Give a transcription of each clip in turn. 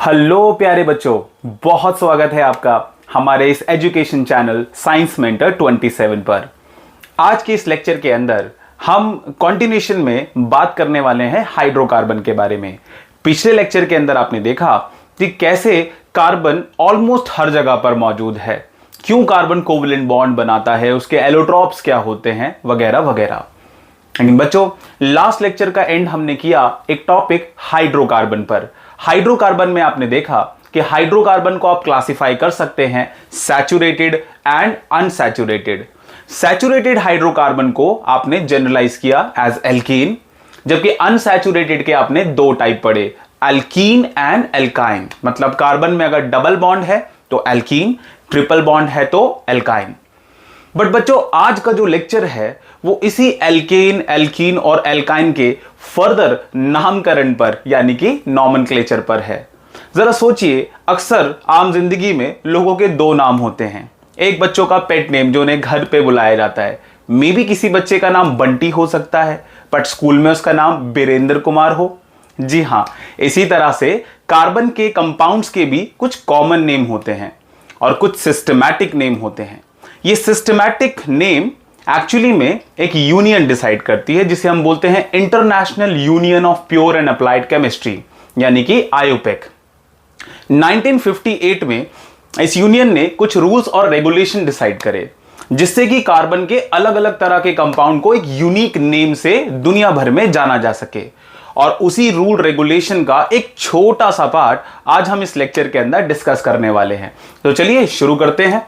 Hello प्यारे बच्चों, बहुत स्वागत है आपका हमारे इस एजुकेशन चैनल साइंस मेंटर 27 पर। आज के इस लेक्चर के अंदर हम कंटिन्यूएशन में बात करने वाले हैं हाइड्रोकार्बन के बारे में। पिछले लेक्चर के अंदर आपने देखा कि कैसे कार्बन ऑलमोस्ट हर जगह पर मौजूद है, क्यों कार्बन कोवलेंट बॉन्ड बनाता है, उसके एलोट्रॉप्स क्या होते हैं, वगैरह वगैरह। लेकिन बच्चों, लास्ट लेक्चर का एंड हमने किया एक टॉपिक हाइड्रोकार्बन पर। हाइड्रोकार्बन में आपने देखा कि हाइड्रोकार्बन को आप क्लासिफाई कर सकते हैं saturated and unsaturated. Saturated hydrocarbon को आपने जनरलाइज किया एज एल्कीन, जबकि अनसैचुरेटेड के आपने दो टाइप पढ़े, एल्कीन एंड एल्काइन। मतलब कार्बन में अगर डबल बॉन्ड है तो एल्कीन, ट्रिपल बॉन्ड है तो एल्काइन। बट बच्चों, आज का जो लेक्चर है वो इसी एल्केन, एल्कीन और एल्काइन के फर्दर नामकरण पर यानी कि नॉमेनक्लेचर पर है। जरा सोचिए, अक्सर आम जिंदगी में लोगों के दो नाम होते हैं। एक बच्चों का पेट नेम जो उन्हें घर पे बुलाया जाता है, मे बी किसी बच्चे का नाम बंटी हो सकता है बट स्कूल में उसका नाम बीरेंद्र कुमार हो। जी हाँ, इसी तरह से कार्बन के कंपाउंड्स के भी कुछ कॉमन नेम होते हैं और कुछ सिस्टमैटिक नेम होते हैं। ये सिस्टमैटिक नेम एक्चुअली में एक यूनियन डिसाइड करती है जिसे हम बोलते हैं international union of pure and applied chemistry यानी कि आयोपेक। 1958 में इस यूनियन ने कुछ रूल्स और रेगुलेशन डिसाइड करे जिससे कि कार्बन के अलग अलग तरह के कंपाउंड को एक यूनिक नेम से दुनिया भर में जाना जा सके। और उसी रूल रेगुलेशन का एक छोटा सा पार्ट आज हम इस लेक्चर के अंदर डिस्कस करने वाले हैं। तो चलिए शुरू करते हैं।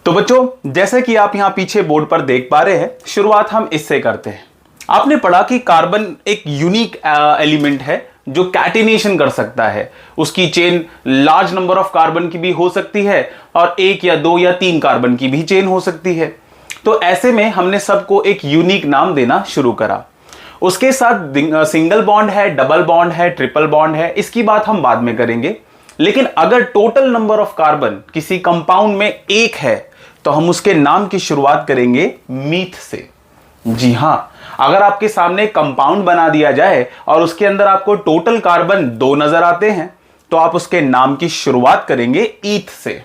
तो बच्चों, जैसे कि आप यहां पीछे बोर्ड पर देख पा रहे हैं, शुरुआत हम इससे करते हैं। आपने पढ़ा कि कार्बन एक यूनिक एलिमेंट है जो कैटिनेशन कर सकता है। उसकी chain large number of carbon की भी हो सकती है और एक या दो या तीन कार्बन की भी चेन हो सकती है। तो ऐसे में हमने सबको एक यूनिक नाम देना शुरू करा। उसके साथ सिंगल बॉन्ड है, डबल बॉन्ड है, ट्रिपल बॉन्ड है, इसकी बात हम बाद में करेंगे। लेकिन अगर टोटल नंबर ऑफ कार्बन किसी कंपाउंड में एक है तो हम उसके नाम की शुरुआत करेंगे मीथ से। जी हां, अगर आपके सामने कंपाउंड बना दिया जाए और उसके अंदर आपको टोटल कार्बन दो नजर आते हैं तो आप उसके नाम की शुरुआत करेंगे ईथ से।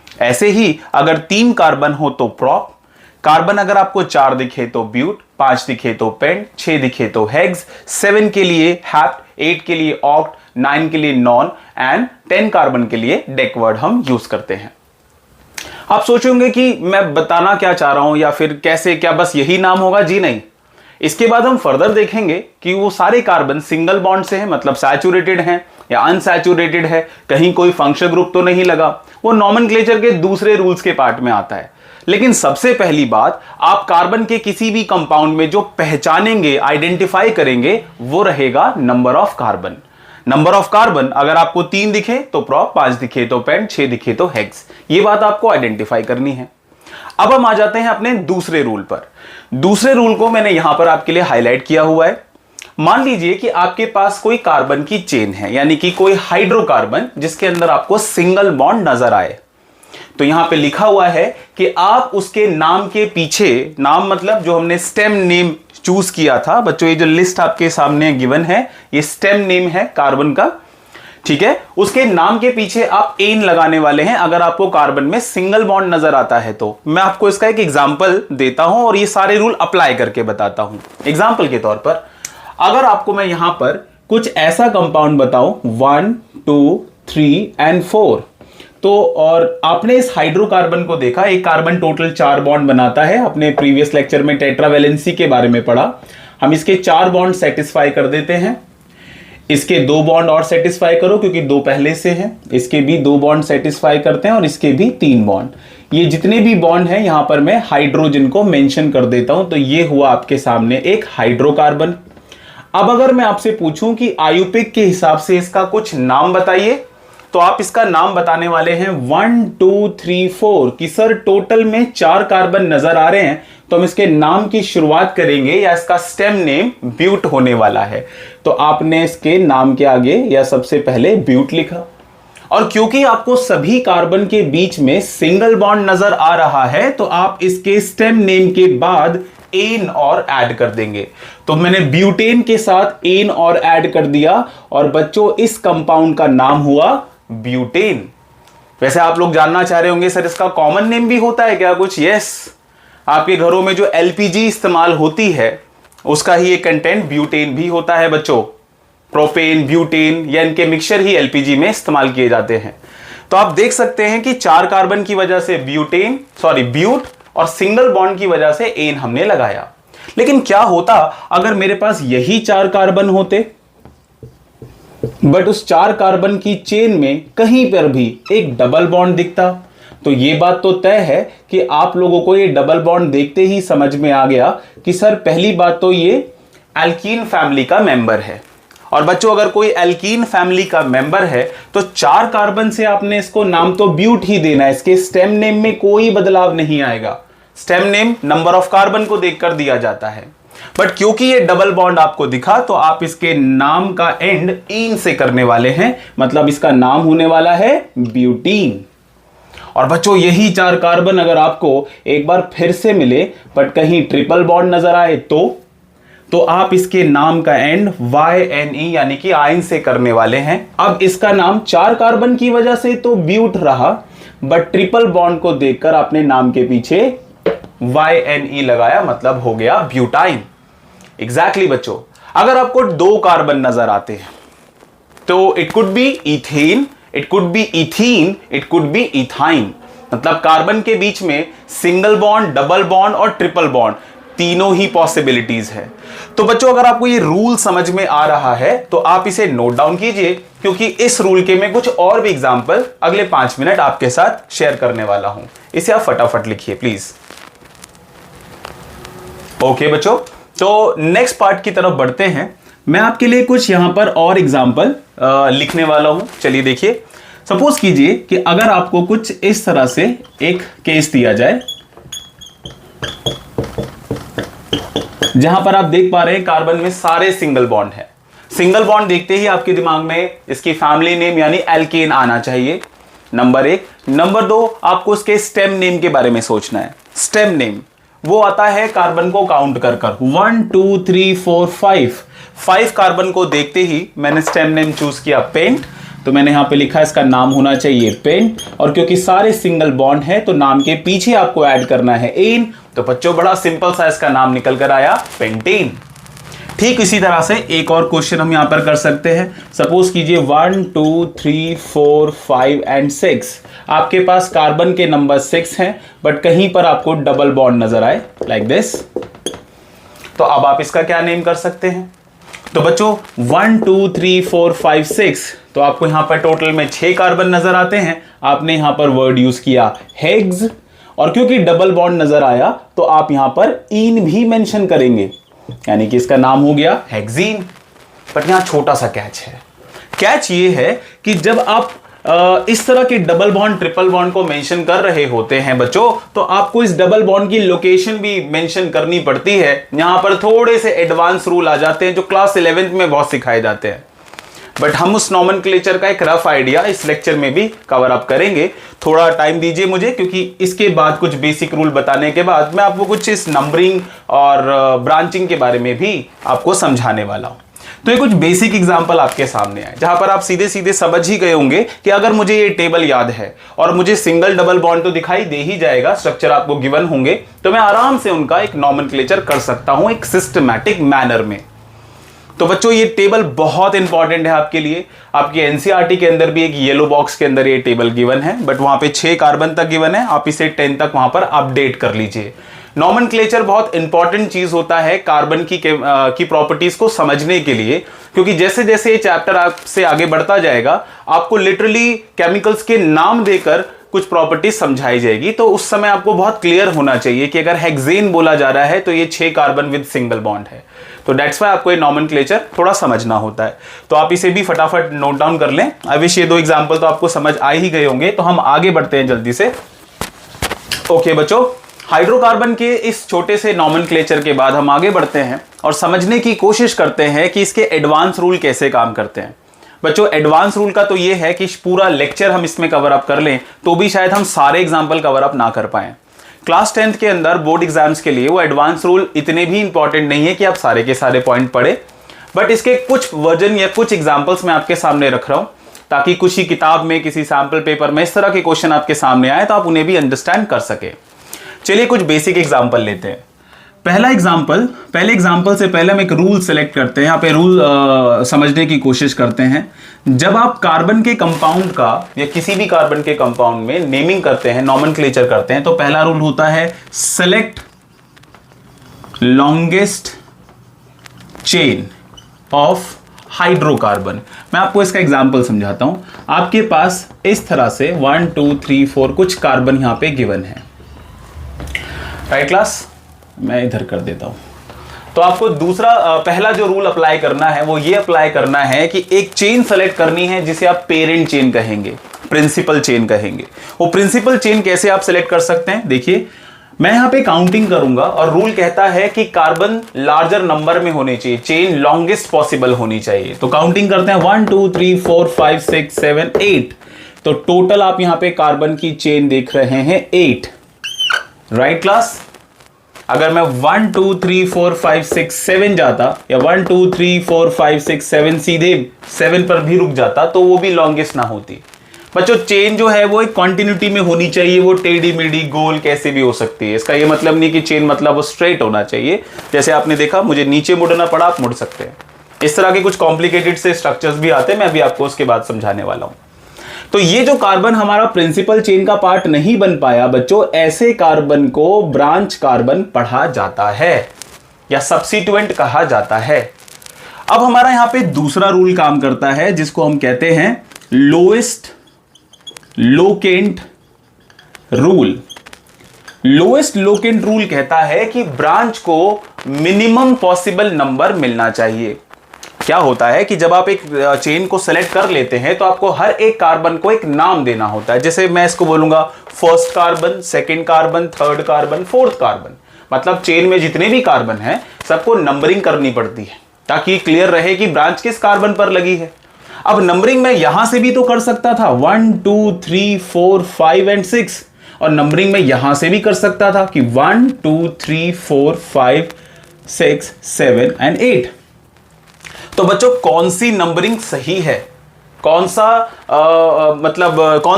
ऐसे ही अगर तीन कार्बन हो तो प्रोप, कार्बन अगर आपको चार दिखे तो ब्यूट, पांच दिखे तो पेंट, छह दिखे तो हेक्स, 7 के लिए हैप्ट, 8 के लिए ऑक्ट, 9 के लिए नॉन एंड 10 कार्बन के लिए डेकवर्ड हम यूज करते हैं। आप सोचोगे कि मैं बताना क्या चाह रहा हूं या फिर कैसे, क्या बस यही नाम होगा? जी नहीं, इसके बाद हम फर्दर देखेंगे कि वो सारे कार्बन सिंगल बॉन्ड से हैं, मतलब सैचुरेटेड हैं या अनसैचुरेटेड है, कहीं कोई फंक्शनल ग्रुप तो नहीं लगा। वो नॉमेनक्लेचर के दूसरे रूल्स के पार्ट में आता है। लेकिन सबसे पहली बात, आप कार्बन के किसी भी कंपाउंड में जो पहचानेंगे, आइडेंटिफाई करेंगे, वो रहेगा number of carbon. Number of carbon अगर आपको 3 दिखे तो प्रोप, 5 दिखे तो पेंट, 6 दिखे तो हेक्स। ये बात आपको आइडेंटिफाई करनी है। अब हम आ जाते हैं अपने दूसरे रूल पर। दूसरे रूल को मैंने यहां पर आपके लिए हाईलाइट किया हुआ है। मान लीजिए कि आपके पास कोई कार्बन की चेन है, यानी कि कोई हाइड्रोकार्बन जिसके अंदर आपको सिंगल बॉन्ड नजर आए। तो यहां पे लिखा हुआ है कि आप उसके नाम के पीछे, नाम मतलब जो हमने स्टेम नेम चूज किया था बच्चों, ये जो लिस्ट आपके सामने गिवन है ये स्टेम नेम है कार्बन का, ठीक है। उसके नाम के पीछे आप एन लगाने वाले हैं अगर आपको कार्बन में सिंगल बॉन्ड नजर आता है तो। मैं आपको इसका एक एग्जांपल देता हूं और ये सारे रूल अप्लाई करके बताता हूं। एग्जांपल के तौर पर अगर आपको मैं यहां पर कुछ ऐसा कंपाउंड बताऊं 1, 2, 3 एंड 4, तो और आपने इस हाइड्रोकार्बन को देखा, एक कार्बन टोटल 4 बॉन्ड बनाता है। अपने प्रीवियस लेक्चर में टेट्रावैलेंसी के बारे में पढ़ा। हम इसके 4 बॉन्ड सेटिस्फाई कर देते हैं। इसके 2 बॉन्ड और सेटिस्फाई करो क्योंकि 2 पहले से हैं। इसके भी 2 बॉन्ड सेटिस्फाई करते हैं और इसके भी 3 बॉन्ड। ये जितने भी बॉन्ड हैं यहां पर मैं हाइड्रोजन को मेंशन कर देता हूं। तो ये हुआ आपके सामने एक हाइड्रोकार्बन। अब अगर मैं आपसे पूछूं कि आयुपिक के हिसाब से इसका कुछ नाम बताइए, तो आप इसका नाम बताने वाले हैं 1, 2, 3, 4 कि सर टोटल में 4 कार्बन नजर आ रहे हैं, तो हम इसके नाम की शुरुआत करेंगे या इसका स्टेम नेम ब्यूट होने वाला है। तो आपने इसके नाम के आगे या सबसे पहले ब्यूट लिखा। और क्योंकि आपको सभी कार्बन के बीच में सिंगल बॉन्ड नजर आ रहा है तो आप इसके स्टेम नेम के बाद एन और ऐड कर देंगे। तो मैंने ब्यूटेन के साथ एन और ऐड कर दिया और बच्चों इस कंपाउंड का नाम हुआ ब्यूटेन। वैसे आप लोग जानना चाह रहे होंगे सर इसका कॉमन नेम भी होता है क्या कुछ? यस, आपके घरों में जो एलपीजी इस्तेमाल होती है उसका ही एक कंटेंट ब्यूटेन भी होता है बच्चों। प्रोपेन, ब्यूटेन या इनके मिक्सचर ही एलपीजी में इस्तेमाल किए जाते हैं। तो आप देख सकते हैं कि 4 कार्बन की वजह से ब्यूट और सिंगल बॉन्ड की वजह से एन हमने लगाया। लेकिन क्या होता अगर मेरे पास यही 4 कार्बन होते बट उस 4 कार्बन की चेन में कहीं पर भी एक डबल बॉन्ड दिखता? तो ये बात तो तय है कि आप लोगों को ये डबल बॉन्ड देखते ही समझ में आ गया कि सर पहली बात तो ये एल्कीन फैमिली का मेंबर है। और बच्चों अगर कोई एल्कीन फैमिली का मेंबर है तो 4 कार्बन से आपने इसको नाम तो ब्यूट ही देना है, इसके स्टेम नेम में कोई बदलाव नहीं आएगा। Stem name number of carbon को देखकर दिया जाता है। बट क्योंकि ये डबल बॉन्ड आपको दिखा तो आप इसके नाम का एंड इन से करने वाले हैं, मतलब इसका नाम होने वाला है ब्यूटीन। और बच्चों यही 4 कार्बन अगर आपको एक बार फिर से मिले बट कहीं ट्रिपल बॉन्ड नजर आए तो आप इसके नाम का एंड YNE यानी कि आयन से करने वाले हैं। अब इसका नाम 4 कार्बन की वजह से तो ब्यूट रहा बट ट्रिपल बॉन्ड को देखकर आपने नाम के पीछे YNE लगाया, मतलब हो गया ब्यूटाइन। एग्जैक्टली बच्चों, अगर आपको 2 कार्बन नजर आते हैं तो it could be ethane, it could be ethene, it could be ethyne. मतलब कार्बन के बीच में सिंगल बॉन्ड, डबल बॉन्ड और ट्रिपल बॉन्ड तीनों ही पॉसिबिलिटीज है। तो बच्चों अगर आपको ये रूल समझ में आ रहा है तो आप इसे नोट डाउन कीजिए, क्योंकि इस रूल के मैं कुछ और भी एग्जांपल अगले 5 मिनट आपके साथ शेयर करने वाला हूं। इसे आप फटाफट लिखिए प्लीज। ओके बच्चों, तो नेक्स्ट पार्ट की तरफ बढ़ते हैं। मैं आपके लिए कुछ यहां पर और एग्जांपल लिखने वाला हूं। चलिए देखिए, सपोज कीजिए कि अगर आपको कुछ इस तरह से एक केस दिया जाए जहां पर आप देख पा रहे हैं कार्बन में सारे सिंगल बॉन्ड है। सिंगल बॉन्ड देखते ही आपके दिमाग में इसकी फैमिली नेम यानी एल्केन आना चाहिए, नंबर 1। नंबर 2, आपको उसके स्टेम नेम के बारे में सोचना है। स्टेम नेम वो आता है कार्बन को काउंट कर 1 2 3 4 5 कार्बन को देखते ही मैंने स्टेम नेम चूज किया पेंट, तो मैंने यहां पे लिखा इसका नाम होना चाहिए पेंट। और क्योंकि सारे सिंगल बॉन्ड है तो नाम के पीछे आपको ऐड करना है एन, तो बच्चों बड़ा सिंपल सा इसका नाम निकल कर आया पेंटेन। ठीक इसी तरह से एक और क्वेश्चन हम यहां पर कर सकते हैं। सपोज कीजिए 1 2 3 4 5 एंड 6, आपके पास कार्बन के नंबर 6 हैं बट कहीं पर आपको डबल बॉन्ड नजर आए लाइक दिस, तो अब आप इसका क्या नेम कर सकते हैं? तो बच्चों 1 2 3 4 5 6, तो आपको यहां पर टोटल में 6 कार्बन नजर आते हैं। आपने यहां पर वर्ड यूज किया हेग्स, और क्योंकि डबल बॉन्ड नजर आया तो आप यहां पर इन भी मेंशन करेंगे, यानी कि इसका नाम हो गया हेक्सीन। बट यहां छोटा सा कैच है। कैच ये है कि जब आप इस तरह के डबल बॉन्ड ट्रिपल बॉन्ड को मेंशन कर रहे होते हैं बच्चों, तो आपको इस डबल बॉन्ड की लोकेशन भी मेंशन करनी पड़ती है। यहां पर थोड़े से एडवांस रूल आ जाते हैं जो क्लास 11th में बहुत सिखाए जाते हैं, बट हम उस नॉमेनक्लेचर का एक रफ आइडिया इस लेक्चर में भी कवर अप करेंगे। थोड़ा टाइम दीजिए मुझे, क्योंकि इसके बाद कुछ बेसिक रूल बताने के बाद मैं आपको कुछ इस नंबरिंग और ब्रांचिंग के बारे में भी आपको समझाने वाला हूं। तो ये कुछ बेसिक एग्जांपल आपके सामने आए जहां पर आप सीधे सीधे समझ ही गए होंगे कि अगर मुझे ये टेबल याद है और मुझे सिंगल डबल बॉन्ड तो दिखाई दे ही जाएगा, स्ट्रक्चर आपको गिवन होंगे, तो मैं आराम से उनका एक नॉमेनक्लेचर कर सकता हूं एक सिस्टमैटिक मैनर में। तो बच्चों ये टेबल बहुत इंपॉर्टेंट है आपके लिए। आपके एनसीईआरटी के अंदर भी एक येलो बॉक्स के अंदर ये टेबल गिवन है, बट वहां पे 6 कार्बन तक गिवन है, आप इसे 10 तक वहां पर अपडेट कर लीजिए। नॉमेनक्लेचर बहुत इंपॉर्टेंट चीज होता है कार्बन की प्रॉपर्टीज को समझने के लिए, क्योंकि जैसे जैसे ये चैप्टर आपसे आगे बढ़ता जाएगा आपको लिटरली केमिकल्स के नाम देकर कुछ प्रॉपर्टीज समझाई जाएगी। तो उस समय आपको बहुत क्लियर होना चाहिए कि अगर हेक्सेन बोला जा रहा है तो ये 6 कार्बन विद सिंगल बॉन्ड है। तो दैट्स व्हाई आपको ये नॉमेनक्लेचर थोड़ा समझना होता है। तो आप इसे भी फटाफट नोट डाउन कर लें। आई विश ये 2 एग्जांपल तो आपको समझ आ ही गए होंगे। तो हम आगे बढ़ते हैं जल्दी से। ओके बच्चों, हाइड्रोकार्बन के इस छोटे से नॉमेनक्लेचर के बाद हम आगे बढ़ते हैं और समझने की कोशिश करते हैं कि इसके एडवांस रूल कैसे काम करते हैं। बच्चों एडवांस रूल का तो ये है कि पूरा लेक्चर हम इसमें कवर अप कर लें तो भी शायद हम सारे एग्जाम्पल कवर अप ना कर पाएं। क्लास 10th के अंदर बोर्ड एग्जाम्स के लिए वो एडवांस रूल इतने भी इंपॉर्टेंट नहीं है कि आप सारे के सारे पॉइंट पढ़े, बट इसके कुछ वर्जन या कुछ एग्जाम्पल्स मैं आपके सामने रख रहा हूं ताकि कुछ ही किताब में किसी सैंपल पेपर में इस तरह के क्वेश्चन आपके सामने आए तो आप उन्हें भी अंडरस्टैंड कर सके। चलिए कुछ बेसिक एग्जाम्पल लेते हैं। पहले एग्जाम्पल से पहले हम एक रूल सेलेक्ट करते हैं। यहाँ पे रूल समझने की कोशिश करते हैं। जब आप कार्बन के कंपाउंड का या किसी भी कार्बन के कंपाउंड में नेमिंग करते हैं, नॉमेनक्लेचर करते हैं, तो पहला रूल होता है select longest chain of hydrocarbon. मैं आपको इसका एग्जाम्पल समझाता हूं। आपके पास इस तरह से 1 2 3 4 कुछ कार्बन यहां पे गिवन है, राइट क्लास। मैं इधर कर देता हूं। तो आपको पहला जो रूल अप्लाई करना है वो ये अप्लाई करना है कि एक चेन सेलेक्ट करनी है जिसे आप पेरेंट चेन कहेंगे, प्रिंसिपल चेन कहेंगे। वो प्रिंसिपल चेन कैसे आप सेलेक्ट कर सकते हैं, देखिए मैं यहां पे काउंटिंग करूंगा और रूल कहता है कि कार्बन लार्जर नंबर में होने चाहिए, चेन लॉन्गेस्ट पॉसिबल होनी चाहिए। तो काउंटिंग करते हैं 1 2 3 4 5 6 7 8। तो टोटल आप यहां पे कार्बन की चेन देख रहे हैं 8, राइट क्लास। अगर मैं 1 2 3 4 5 6 7 जाता या 1 2 3 4 5 6 7 सीधे 7 पर भी रुक जाता तो वो भी लॉन्गेस्ट ना होती। बच्चों चेन जो है वो एक कंटिन्यूटी में होनी चाहिए, वो टेढ़ी मेढ़ी गोल कैसे भी हो सकती है। इसका ये मतलब नहीं कि चेन मतलब वो स्ट्रेट होना चाहिए। जैसे आपने देखा मुझे नीचे मुड़ना पड़ा, आप मुड़ सकते हैं। इस तरह के कुछ कॉम्प्लिकेटेड से स्ट्रक्चर्स भी आते हैं, मैं अभी आपको उसके बाद समझाने वाला हूं। तो ये जो कार्बन हमारा प्रिंसिपल चेन का पार्ट नहीं बन पाया बच्चों, ऐसे कार्बन को ब्रांच कार्बन पढ़ा जाता है या सब्स्टिट्यूएंट कहा जाता है। अब हमारा यहां पे दूसरा रूल काम करता है जिसको हम कहते हैं lowest locant rule. Lowest locant rule कहता है कि ब्रांच को मिनिमम पॉसिबल नंबर मिलना चाहिए। क्या होता है कि जब आप एक चेन को सेलेक्ट कर लेते हैं तो आपको हर एक कार्बन को एक नाम देना होता है। जैसे मैं इसको बोलूंगा first carbon, second carbon, third carbon, fourth carbon. मतलब चेन में जितने भी कार्बन हैं सबको नंबरिंग करनी पड़ती है ताकि क्लियर रहे कि ब्रांच किस कार्बन पर लगी है। अब नंबरिंग मैं यहां से भी तो कर सकता था 1 2 3 4 5 एंड 6, और नंबरिंग में यहां से भी कर सकता था कि 1 2 3 4 5 6 7 एंड 8। तो बच्चों कौन सी नंबरिंग सही है, कौन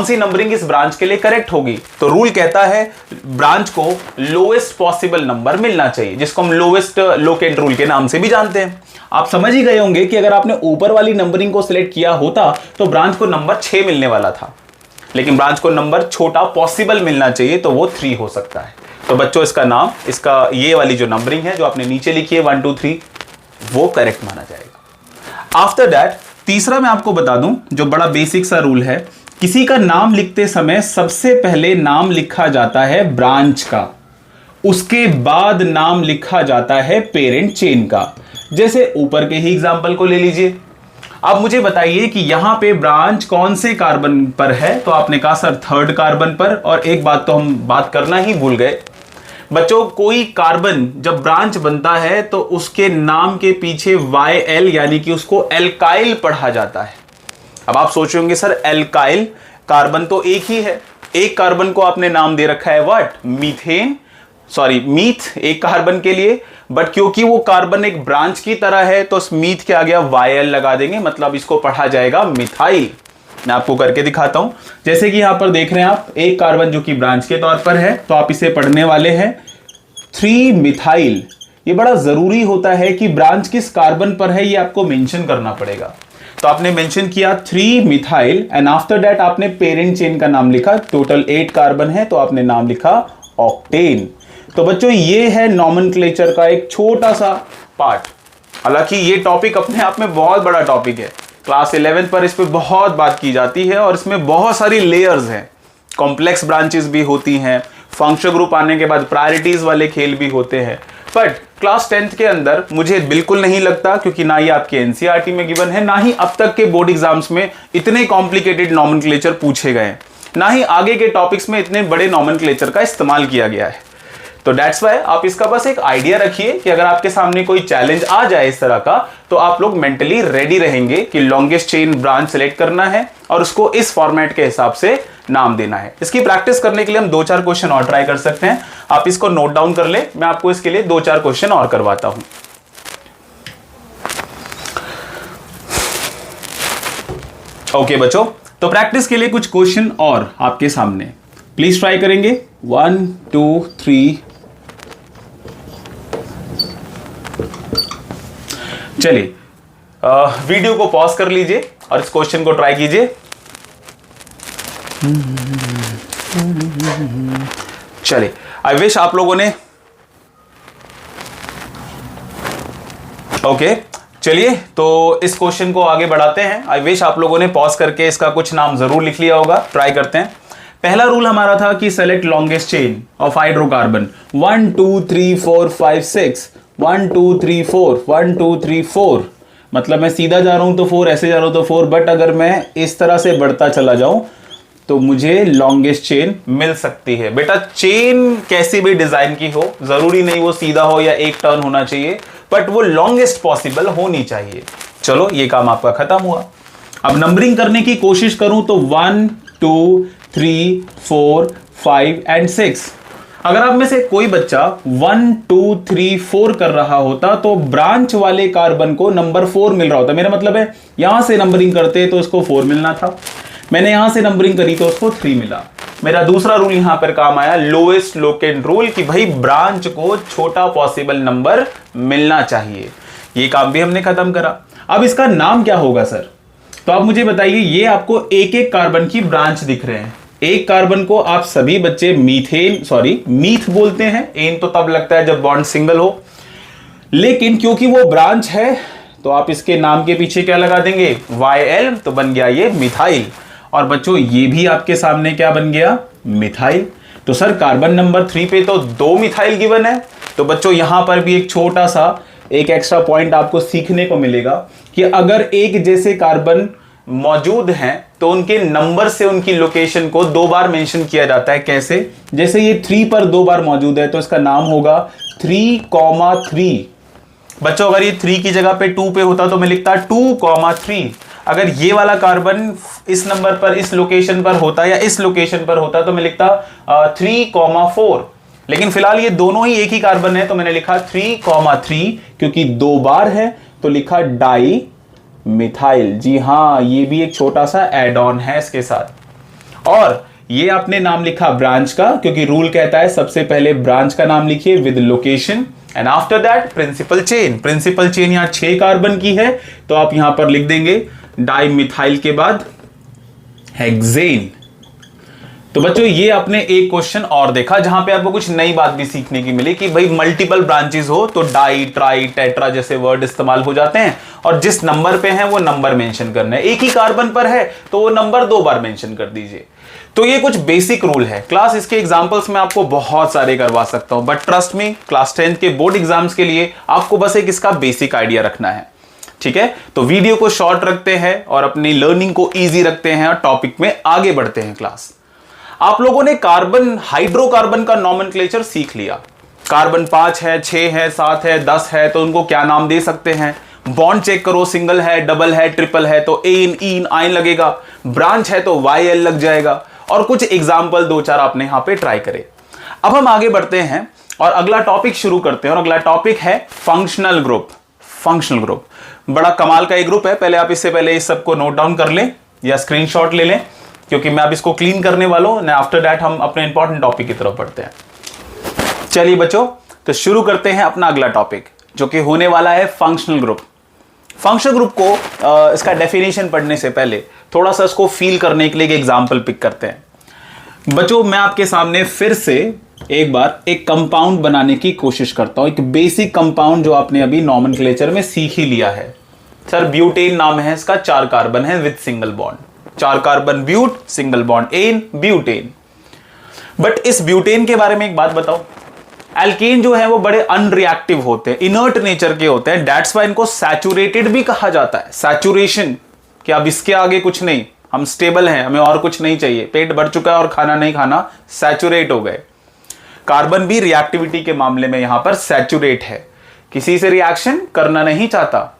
सी नंबरिंग इस ब्रांच के लिए करेक्ट होगी। तो रूल कहता है ब्रांच को लोएस्ट पॉसिबल नंबर मिलना चाहिए, जिसको हम लोएस्ट लोकेंट रूल के नाम से भी जानते हैं। आप समझ ही गए होंगे कि अगर आपने ऊपर वाली नंबरिंग को सिलेक्ट किया होता तो ब्रांच को नंबर 6 मिलने वाला था, लेकिन ब्रांच को नंबर छोटा पॉसिबल मिलना चाहिए तो वो 3 हो सकता है। तो बच्चों इसका ये वाली जो नंबरिंग है जो आपने नीचे लिखी है 1 2 3 वो करेक्ट माना जाएगा। आफ्टर दैट तीसरा मैं आपको बता दूं जो बड़ा बेसिक सा रूल है, किसी का नाम लिखते समय सबसे पहले नाम लिखा जाता है ब्रांच का, उसके बाद नाम लिखा जाता है पेरेंट चेन का। जैसे ऊपर के ही एग्जांपल को ले लीजिए। अब मुझे बताइए कि यहां पे ब्रांच कौन से कार्बन पर है, तो आपने कहा सर थर्ड कार्बन पर। और एक बात तो हम बात करना ही भूल गए बच्चों, कोई कार्बन जब ब्रांच बनता है तो उसके नाम के पीछे YL यानी कि उसको एल्काइल पढ़ा जाता है। अब आप सोच रहे होंगे सर एल्काइल कार्बन तो एक ही है, एक कार्बन को आपने नाम दे रखा है व्हाट, मीथ एक कार्बन के लिए, बट क्योंकि वो कार्बन एक ब्रांच की तरह है तो उस मीथ के आगे YL लगा देंगे, मतलब इसको पढ़ा जाएगा मिथाइल। मैं आपको करके दिखाता हूं। जैसे कि यहां पर देख रहे हैं आप एक कार्बन जो कि ब्रांच के तौर पर है, तो आप इसे पढ़ने वाले हैं 3 मिथाइल। ये बड़ा जरूरी होता है कि ब्रांच किस कार्बन पर है ये आपको मेंशन करना पड़ेगा। तो आपने मेंशन किया 3 मिथाइल एंड आफ्टर दैट आपने पेरेंट चेन का नाम लिखा। टोटल 8 कार्बन है तो आपने नाम लिखा ऑक्टेन। तो बच्चों ये है नॉमेनक्लेचर का एक छोटा सा पार्ट। हालांकि ये टॉपिक अपने आप में बहुत बड़ा टॉपिक है, क्लास 11 पर इस पे बहुत बात की जाती है और इसमें बहुत सारी लेयर्स हैं, कॉम्प्लेक्स ब्रांचेस भी होती हैं, फंक्शनल ग्रुप आने के बाद प्रायोरिटीज वाले खेल भी होते हैं। बट क्लास 10th के अंदर मुझे बिल्कुल नहीं लगता, क्योंकि ना ही आपके एनसीईआरटी में गिवन है, ना ही अब तक के बोर्ड एग्जाम्स में इतने कॉम्प्लिकेटेड नॉमेनक्लेचर पूछे गए, ना ही आगे के टॉपिक्स में इतने बड़े नॉमेनक्लेचर का इस्तेमाल किया गया है। तो दैट्स वाई आप इसका बस एक आइडिया रखिए कि अगर आपके सामने कोई चैलेंज आ जाए इस तरह का, तो आप लोग मेंटली रेडी रहेंगे कि लॉन्गेस्ट चेन ब्रांच सेलेक्ट करना है और उसको इस फॉर्मेट के हिसाब से नाम देना है। इसकी प्रैक्टिस करने के लिए हम 2-4 क्वेश्चन और ट्राई कर सकते हैं। आप इसको नोट डाउन कर ले, मैं आपको इसके लिए 2-4 क्वेश्चन और करवाता हूं। ओके बच्चों, तो प्रैक्टिस के लिए कुछ क्वेश्चन और आपके सामने प्लीज ट्राई करेंगे। 1 2 3। चलिए वीडियो को पॉज कर लीजिए और इस क्वेश्चन को ट्राई कीजिए। चलिए, आई विश आप लोगों ने ओके चलिए तो इस क्वेश्चन को आगे बढ़ाते हैं। आई विश आप लोगों ने पॉज करके इसका कुछ नाम जरूर लिख लिया होगा। ट्राई करते हैं। पहला रूल हमारा था कि select longest chain of hydrocarbon 1 2 3 4 5 6 1 2 3 4 1 2 3 4। मतलब मैं सीधा जा रहा हूं तो 4, ऐसे जा रहा हूं तो 4, बट अगर मैं इस तरह से बढ़ता चला जाऊं तो मुझे लॉन्गेस्ट चेन मिल सकती है। बेटा चेन कैसी भी डिजाइन की हो, जरूरी नहीं वो सीधा हो या एक टर्न होना चाहिए, बट वो लॉन्गेस्ट पॉसिबल होनी चाहिए। चलो ये काम आपका खत्म हुआ। अब नंबरिंग करने की कोशिश करूं तो 1 2 3 4 5 एंड 6। अगर आप में से कोई बच्चा 1 2 3 4 कर रहा होता तो ब्रांच वाले कार्बन को नंबर 4 मिल रहा होता। मेरा मतलब है यहां से नंबरिंग करते तो इसको 4 मिलना था, मैंने यहां से नंबरिंग करी तो उसको 3 मिला। मेरा दूसरा रूल यहां पर काम आया, लोएस्ट लोकेंट रूल, कि भाई ब्रांच को छोटा पॉसिबल नंबर मिलना चाहिए। ये काम भी हमने खत्म करा। अब इसका नाम क्या होगा सर? तो आप मुझे बताइए, ये आपको एक एक कार्बन की ब्रांच दिख रहे हैं। एक कार्बन को आप सभी बच्चे मीथ बोलते हैं। एन तो तब लगता है जब बॉन्ड सिंगल हो, लेकिन क्योंकि वो ब्रांच है तो आप इसके नाम के पीछे क्या लगा देंगे? YL, तो बन गया ये मिथाइल। और बच्चों ये भी आपके सामने क्या बन गया? मिथाइल। तो सर कार्बन नंबर 3 पे तो 2 मिथाइल गिवन है। तो बच्चों यहां पर भी एक छोटा सा एक एक्स्ट्रा पॉइंट आपको सीखने को मिलेगा कि अगर एक जैसे कार्बन मौजूद हैं तो उनके नंबर से उनकी लोकेशन को 2 बार मेंशन किया जाता है। कैसे? जैसे ये 3 पर 2 बार मौजूद है तो इसका नाम होगा 3,3। बच्चों अगर ये 3 की जगह पे 2 पे होता तो मैं लिखता 2,3। अगर ये वाला कार्बन इस नंबर पर, इस लोकेशन पर होता या इस लोकेशन पर होता तो मैं लिखता 3,4। लेकिन फिलहाल ये दोनों ही एक ही कार्बन है तो मैंने लिखा 3,3। क्योंकि 2 बार है तो लिखा डाई मिथाइल। जी हाँ, ये भी एक छोटा सा एड ऑन है इसके साथ। और ये आपने नाम लिखा ब्रांच का, क्योंकि रूल कहता है सबसे पहले ब्रांच का नाम लिखिए with location and after that principal chain. Principal chain यहां 6 कार्बन की है तो आप यहां पर लिख देंगे डाई मिथाइल के बाद हेक्सेन। तो बच्चों ये आपने एक क्वेश्चन और देखा जहां पे आपको कुछ नई बात भी सीखने की मिली कि भाई मल्टीपल ब्रांचेस हो तो डाई, ट्राई, टेट्रा जैसे वर्ड इस्तेमाल हो जाते हैं और जिस नंबर पे हैं वो नंबर मेंशन करना है। एक ही कार्बन पर है तो वो नंबर 2 बार मेंशन कर दीजिए। तो ये कुछ बेसिक रूल है। क्लास इसके एग्जांपल्स में आपको बहुत सारे करवा सकता हूं, but trust me class 10th के बोर्ड एग्जाम्स के लिए आपको बस एक इसका बेसिक आइडिया रखना है। ठीक है, तो वीडियो को शॉर्ट रखते हैं और अपनी लर्निंग को ईजी रखते हैं और टॉपिक में आगे बढ़ते हैं। क्लास आप लोगों ने कार्बन, हाइड्रोकार्बन का नॉमेनक्लेचर सीख लिया। कार्बन 5 है, 6 है, 7 है, 10 है तो उनको क्या नाम दे सकते हैं। बॉन्ड चेक करो, सिंगल है, डबल है, ट्रिपल है तो एन, इन, आइन लगेगा। ब्रांच है तो YL लग जाएगा। और कुछ एग्जाम्पल 2-4 आपने यहां पे ट्राई करे। अब हम आगे बढ़ते हैं और अगला टॉपिक शुरू करते हैं और अगला टॉपिक है फंक्शनल ग्रुप। फंक्शनल ग्रुप बड़ा कमाल का एक ग्रुप है। पहले आप इससे पहले इस सबको नोट डाउन कर लें या स्क्रीनशॉट ले लें, क्योंकि मैं अब इसको क्लीन करने वाला हूं। आफ्टर दैट हम अपने इंपॉर्टेंट टॉपिक की तरफ बढ़ते हैं। चलिए बच्चों, तो शुरू करते हैं अपना अगला टॉपिक जो कि होने वाला है फंक्शनल ग्रुप। फंक्शनल ग्रुप को इसका डेफिनेशन पढ़ने से पहले थोड़ा सा इसको फील करने के लिए एक एग्जांपल पिक करते हैं। बच्चों मैं आपके सामने फिर से एक बार एक कंपाउंड बनाने की कोशिश करता हूं, एक बेसिक कंपाउंड जो आपने अभी नॉमेनक्लेचर में सीख ही लिया है। सर ब्यूटेन नाम है इसका, 4 कार्बन है with single bond. 4 carbon but, single bond ane, butane. But इस ब्यूटेन के बारे में एक बात बताओ, एल्केन जो है वो बड़े अनरिएक्टिव होते हैं, इनर्ट नेचर के होते हैं। दैट्स व्हाई इनको सैचुरेटेड भी कहा जाता है। सैचुरेशन कि अब इसके आगे कुछ नहीं, हम स्टेबल हैं, हमें और कुछ नहीं चाहिए, पेट भर चुका है और खाना नहीं खाना, सैचुरेट हो गए। कार्बन भी रिएक्टिविटी के मामले में यहां पर सैचुरेट है, किसी से रिएक्शन करना नहीं चाहता।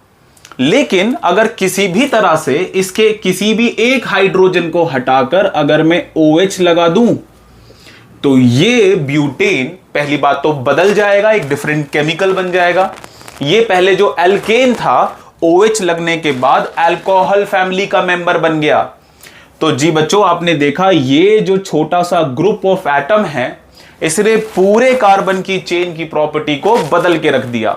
लेकिन अगर किसी भी तरह से इसके किसी भी एक हाइड्रोजन को हटाकर अगर मैं OH लगा दूं तो ये ब्यूटेन पहली बात तो बदल जाएगा, एक डिफरेंट केमिकल बन जाएगा। ये पहले जो एल्केन था OH लगने के बाद अल्कोहल फैमिली का मेंबर बन गया। तो जी बच्चों, आपने देखा ये जो छोटा सा ग्रुप ऑफ एटम है इसने पूरे कार्बन की चेन की प्रॉपर्टी को बदल के रख दिया।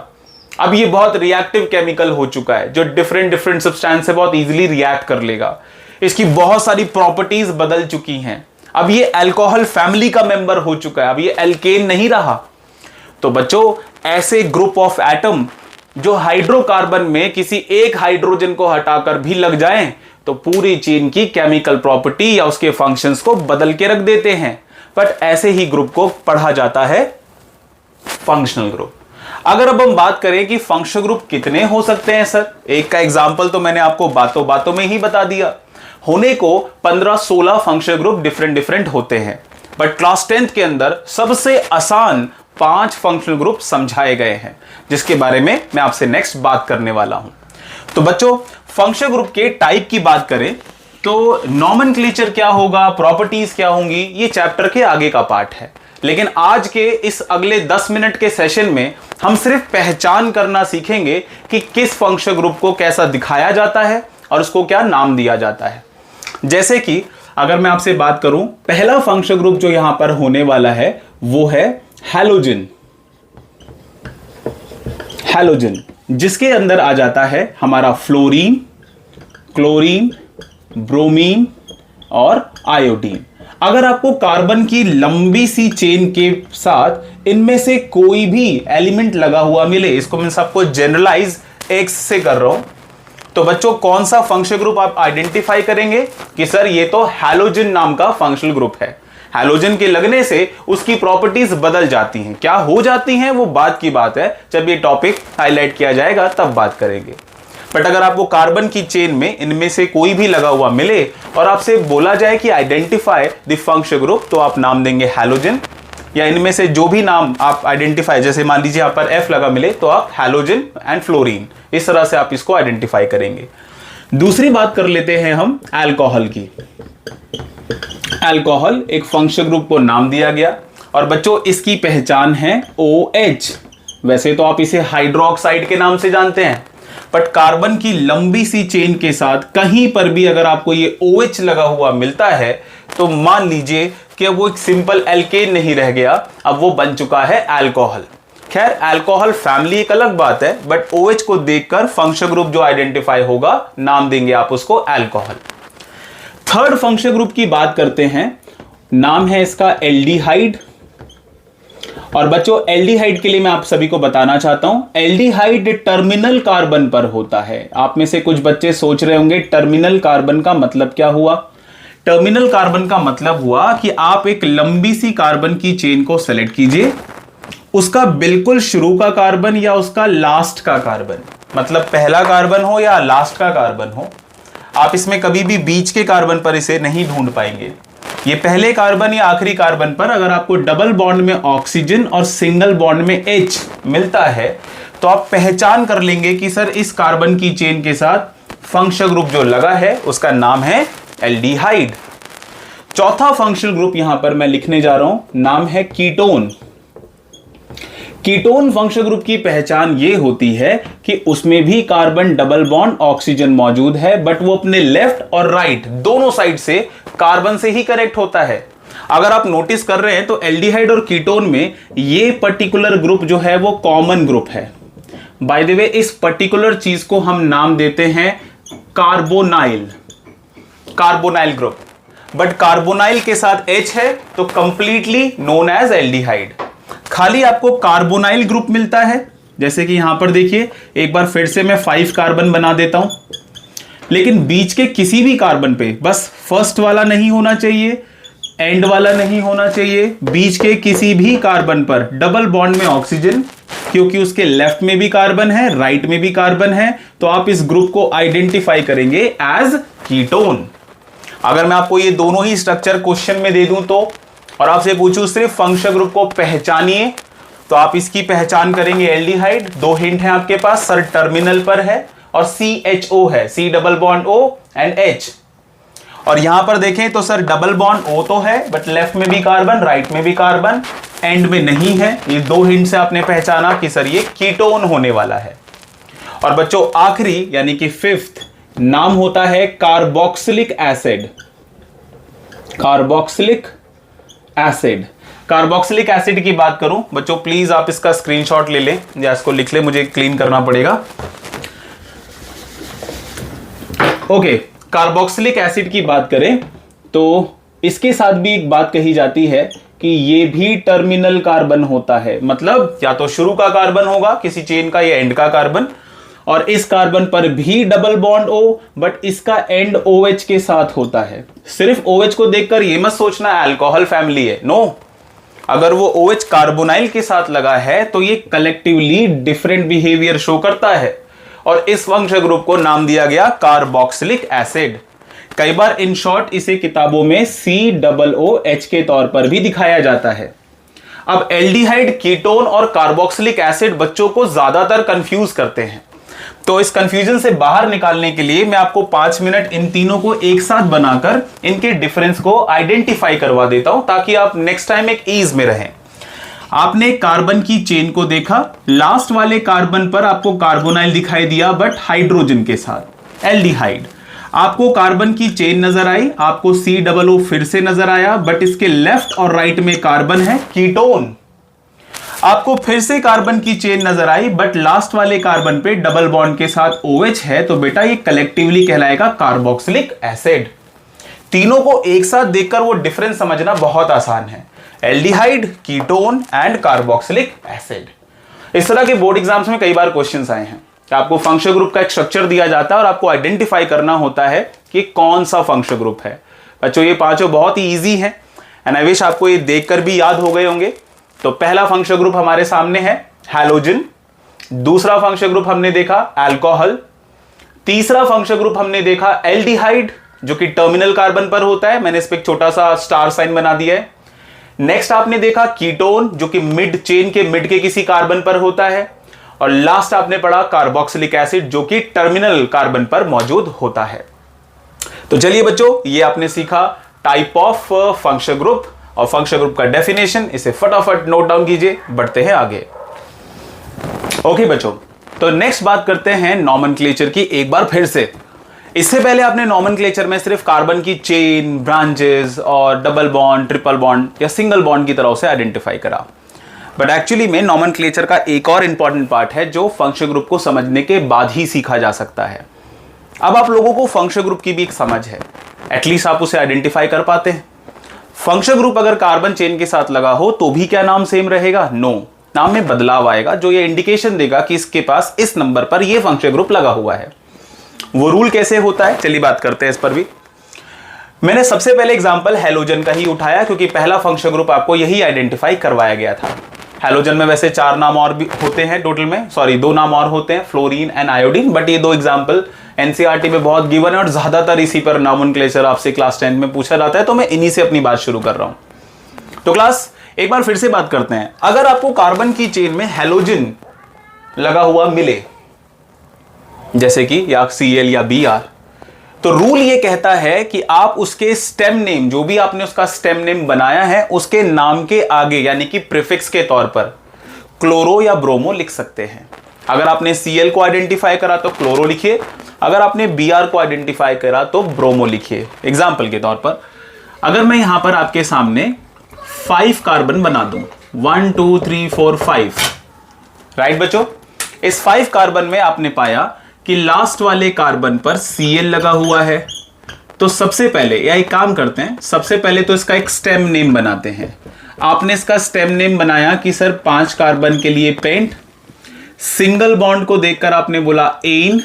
अब ये बहुत रिएक्टिव केमिकल हो चुका है जो डिफरेंट सब्सटेंस से बहुत इजीली रिएक्ट कर लेगा। इसकी बहुत सारी प्रॉपर्टीज बदल चुकी हैं। अब ये अल्कोहल फैमिली का मेंबर हो चुका है, अब ये एल्केन नहीं रहा। तो बच्चों, ऐसे ग्रुप ऑफ एटम जो हाइड्रोकार्बन में किसी एक हाइड्रोजन को हटाकर भी लग जाएं तो पूरी चेन की केमिकल प्रॉपर्टी या उसके फंक्शंस को बदल के रख देते हैं। बट ऐसे ही ग्रुप को पढ़ा जाता है फंक्शनल ग्रुप। अगर अब हम बात करें कि फंक्शनल ग्रुप कितने हो सकते हैं सर, एक का एग्जांपल तो मैंने आपको बातों बातों में ही बता दिया। होने को 15-16 फंक्शनल ग्रुप डिफरेंट होते हैं, बट क्लास 10th के अंदर सबसे आसान 5 फंक्शनल ग्रुप समझाए गए हैं, जिसके बारे में मैं आपसे नेक्स्ट बात करने वाला हूं। तो बच्चों, फंक्शनल ग्रुप के टाइप की बात करें तो नॉमेनक्लेचर क्या होगा, प्रॉपर्टीज क्या होंगी, ये चैप्टर के आगे का पार्ट है। लेकिन आज के इस अगले 10 मिनट के सेशन में हम सिर्फ पहचान करना सीखेंगे कि किस फंक्शनल ग्रुप को कैसा दिखाया जाता है और उसको क्या नाम दिया जाता है। जैसे कि अगर मैं आपसे बात करूं, पहला फंक्शनल ग्रुप जो यहां पर होने वाला है वो है हैलोजन। हैलोजन जिसके अंदर आ जाता है हमारा फ्लोरीन, क्लोरीन, ब्रोमीन और आयोडीन। अगर आपको कार्बन की लंबी सी चेन के साथ इनमें से कोई भी एलिमेंट लगा हुआ मिले, इसको मैं सबको जनरलाइज एक्स से कर रहा हूं, तो बच्चों कौन सा फंक्शनल ग्रुप आप आइडेंटिफाई करेंगे कि सर ये तो हैलोजन नाम का फंक्शनल ग्रुप है। हैलोजन के लगने से उसकी प्रॉपर्टीज बदल जाती हैं। क्या हो जाती हैं वो बात की बात है, जब ये टॉपिक हाईलाइट किया जाएगा तब बात करेंगे। बट अगर आपको कार्बन की चेन में इनमें से कोई भी लगा हुआ मिले और आपसे बोला जाए कि आइडेंटिफाई द फंक्शनल ग्रुप, तो आप नाम देंगे हैलोजन, या इनमें से जो भी नाम आप आइडेंटिफाई, जैसे मान लीजिए यहाँ पर F लगा मिले तो आप हैलोजन एंड फ्लोरीन, इस तरह से आप इसको आइडेंटिफाई करेंगे। दूसरी बात कर लेते हैं हम अल्कोहल की। अल्कोहल एक फंक्शनल ग्रुप को नाम दिया गया और बच्चों इसकी पहचान है OH। वैसे तो आप इसे हाइड्रोक्साइड के नाम से जानते हैं, बट कार्बन की लंबी सी चेन के साथ कहीं पर भी अगर आपको ये OH लगा हुआ मिलता है तो मान लीजिए कि वो एक सिंपल एल्केन नहीं रह गया, अब वो बन चुका है अल्कोहल। खैर, अल्कोहल फैमिली एक अलग बात है, बट OH को देखकर फंक्शनल ग्रुप जो आइडेंटिफाई होगा नाम देंगे आप उसको अल्कोहल। थर्ड फंक्शनल ग्रुप की बात करते हैं, नाम है इसका एल्डिहाइड। और बच्चों एल्डिहाइड के लिए मैं आप सभी को बताना चाहता हूं, एल्डिहाइड टर्मिनल कार्बन पर होता है। आप में से कुछ बच्चे सोच रहे होंगे टर्मिनल कार्बन का मतलब क्या हुआ। टर्मिनल कार्बन का मतलब हुआ कि आप एक लंबी सी कार्बन की चेन को सेलेक्ट कीजिए, उसका बिल्कुल शुरू का कार्बन या उसका लास्ट का कार्बन, मतलब पहला कार्बन हो या लास्ट का कार्बन हो, आप इसमें कभी भी बीच के कार्बन पर इसे नहीं ढूंढ पाएंगे। ये पहले कार्बन या आखिरी कार्बन पर अगर आपको डबल बॉन्ड में ऑक्सीजन और सिंगल बॉन्ड में H मिलता है तो आप पहचान कर लेंगे कि सर इस कार्बन की चेन के साथ फंक्शनल ग्रुप जो लगा है उसका नाम है एल्डिहाइड। चौथा फंक्शनल ग्रुप यहां पर मैं लिखने जा रहा हूं, नाम है कीटोन। कीटोन फंक्शनल ग्रुप की पहचान ये होती है कि उसमें भी कार्बन डबल बॉन्ड ऑक्सीजन मौजूद है, बट वो अपने लेफ्ट और राइट दोनों साइड से कार्बन से ही कनेक्ट होता है। अगर आप नोटिस कर रहे हैं तो एल्डिहाइड और कीटोन में ये पर्टिकुलर ग्रुप जो है वो कॉमन ग्रुप है। बाय द वे, इस पर्टिकुलर चीज को हम नाम देते हैं carbonyl, carbonyl group. But carbonyl के साथ H है तो कंप्लीटली नोन एज एल्डिहाइड। खाली आपको कार्बोनाइल ग्रुप मिलता है, जैसे कि यहां पर देखिए, एक बार फिर से मैं 5 कार्बन बना देता हूं, लेकिन बीच के किसी भी कार्बन पे बस फर्स्ट वाला नहीं होना चाहिए, एंड वाला नहीं होना चाहिए, बीच के किसी भी कार्बन पर डबल बॉन्ड में ऑक्सीजन, क्योंकि उसके लेफ्ट में भी कार्बन है, राइट में भी कार्बन है, तो आप इस ग्रुप को आइडेंटिफाई करेंगे एज कीटोन। अगर मैं आपको ये दोनों ही स्ट्रक्चर क्वेश्चन में दे दूं तो और आपसे पूछूं सिर्फ फंक्शनल ग्रुप को पहचानिए, तो आप इसकी पहचान करेंगे एल्डिहाइड। 2 हिंट हैं आपके पास, सर टर्मिनल पर है और CHO है, C double bond O and H। और यहां पर देखें तो सर डबल बॉन्ड O तो है, बट लेफ्ट में भी कार्बन, राइट में भी कार्बन, एंड में नहीं है। ये 2 हिंट से आपने पहचाना कि सर ये कीटोन होने वाला है। और बच्चों आखिरी यानी कि 5th नाम होता है carboxylic acid. Carboxylic acid, carboxylic acid की बात करूं बच्चों, प्लीज आप इसका स्क्रीनशॉट ले लें या इसको लिख ले, मुझे क्लीन करना पड़ेगा। ओके, कार्बोक्सिलिक एसिड की बात करें तो इसके साथ भी एक बात कही जाती है कि ये भी टर्मिनल कार्बन होता है, मतलब या तो शुरू का कार्बन होगा किसी चेन का या एंड का कार्बन, और इस कार्बन पर भी डबल बॉन्ड O, बट इसका एंड OH के साथ होता है। सिर्फ OH को देखकर ये मत सोचना अल्कोहल फैमिली है, नो। अगर वो OH कार्बोनाइल के साथ लगा है तो ये कलेक्टिवली डिफरेंट बिहेवियर शो करता है, और इस फंक्शनल ग्रुप को नाम दिया गया कार्बोक्सिलिक एसिड। कई बार इन शॉर्ट इसे किताबों में COOH के तौर पर भी दिखाया जाता है। अब एल्डिहाइड, कीटोन और कार्बोक्सिलिक एसिड बच्चों को ज्यादातर कंफ्यूज करते हैं, तो इस कंफ्यूजन से बाहर निकालने के लिए मैं आपको 5 मिनट इन तीनों को एक साथ बनाकर इनके डिफरेंस को आइडेंटिफाई करवा देता हूं, ताकि आप नेक्स्ट टाइम एक ईज में रहें। आपने कार्बन की चेन को देखा, लास्ट वाले कार्बन पर आपको कार्बोनाइल दिखाई दिया बट हाइड्रोजन के साथ, एल्डिहाइड। आपको कार्बन की चेन नजर आई, आपको COO फिर से नजर आया, बट इसके लेफ्ट और राइट में कार्बन है, कीटोन। आपको फिर से कार्बन की चेन नजर आई, बट लास्ट वाले कार्बन पे डबल बॉन्ड के साथ OH है, तो बेटा ये कलेक्टिवली कहलाएगा कार्बोक्सिलिक एसिड। तीनों को एक साथ देखकर वो डिफरेंस समझना बहुत आसान है, aldehyde, ketone and carboxylic acid. इस तरह के बोर्ड एग्जाम्स में कई बार क्वेश्चंस आए हैं कि आपको फंक्शनल ग्रुप का एक स्ट्रक्चर दिया जाता है और आपको आइडेंटिफाई करना होता है कि कौन सा फंक्शनल ग्रुप है। बच्चों ये पांचों बहुत ही ईजी है एंड आई विश आपको ये देखकर भी याद हो गए होंगे। तो पहला फंक्शनल ग्रुप हमारे सामने है हैलोजन, दूसरा फंक्शनल ग्रुप हमने देखा अल्कोहल, तीसरा फंक्शनल ग्रुप हमने देखा एल्डिहाइड जो कि टर्मिनल कार्बन पर होता है, मैंने इस पे एक छोटा सा स्टार साइन बना दिया है। नेक्स्ट आपने देखा कीटोन जो कि मिड चेन के मिड के किसी कार्बन पर होता है, और लास्ट आपने पढ़ा कार्बोक्सिलिक एसिड जो कि टर्मिनल कार्बन पर मौजूद होता है। तो चलिए बच्चों, ये आपने सीखा टाइप ऑफ फंक्शनल ग्रुप और फंक्शनल ग्रुप का डेफिनेशन, इसे फटाफट नोट डाउन कीजिए, बढ़ते हैं आगे। ओके बच्चों, तो नेक्स्ट बात करते हैं नॉमेनक्लेचर की एक बार फिर से। इससे पहले आपने नॉमेनक्लेचर में सिर्फ कार्बन की चेन, ब्रांचेस और डबल बॉन्ड, ट्रिपल बॉन्ड या सिंगल बॉन्ड की तरह से आइडेंटिफाई करा, बट एक्चुअली में नॉमेनक्लेचर का एक और इंपॉर्टेंट पार्ट है जो फंक्शनल ग्रुप को समझने के बाद ही सीखा जा सकता है। अब आप लोगों को फंक्शनल ग्रुप की भी एक समझ है, एटलीस्ट आप उसे आइडेंटिफाई कर पाते हैं। फंक्शनल ग्रुप अगर कार्बन चेन के साथ लगा हो तो भी क्या नाम सेम रहेगा? नो, नाम में बदलाव आएगा जो ये इंडिकेशन देगा कि इसके पास इस नंबर पर ये फंक्शनल ग्रुप लगा हुआ है। वो रूल कैसे होता है, चलिए बात करते हैं इस पर भी। मैंने सबसे पहले एग्जांपल हैलोजन का ही उठाया क्योंकि पहला फंक्शनल ग्रुप आपको यही आइडेंटिफाई करवाया गया था। हैलोजन में वैसे 4 नाम और भी होते हैं टोटल में, 2 नाम और होते हैं, फ्लोरीन एंड आयोडीन, बट ये 2 एग्जांपल एनसीईआरटी में बहुत गिवन है और ज्यादातर इसी पर नॉमेनक्लेचर आपसे क्लास 10 में पूछा जाता है, तो मैं इन्हीं से अपनी बात शुरू कर रहा हूं। तो क्लास एक बार फिर से बात करते हैं। अगर आपको कार्बन की चेन में हैलोजन लगा हुआ मिले, जैसे कि या Cl या Br, तो रूल ये कहता है कि आप उसके स्टेम नेम, जो भी आपने उसका स्टेम नेम बनाया है, उसके नाम के आगे यानी कि प्रीफिक्स के तौर पर क्लोरो या ब्रोमो लिख सकते हैं। अगर आपने Cl को आइडेंटिफाई करा तो क्लोरो लिखिए, अगर आपने Br को आइडेंटिफाई करा तो ब्रोमो लिखिए। एग्जाम्पल के तौर पर अगर मैं यहां पर आपके सामने 5 कार्बन बना दूं, 1 2 3 4 5, राइट बच्चों, इस 5 कार्बन में आपने पाया कि लास्ट वाले कार्बन पर Cl लगा हुआ है, तो सबसे पहले या एक काम करते हैं, सबसे पहले तो इसका एक स्टेम नेम बनाते हैं। आपने इसका स्टेम नेम बनाया कि सर 5 कार्बन के लिए पेंट, सिंगल बॉन्ड को देखकर आपने बोला एन,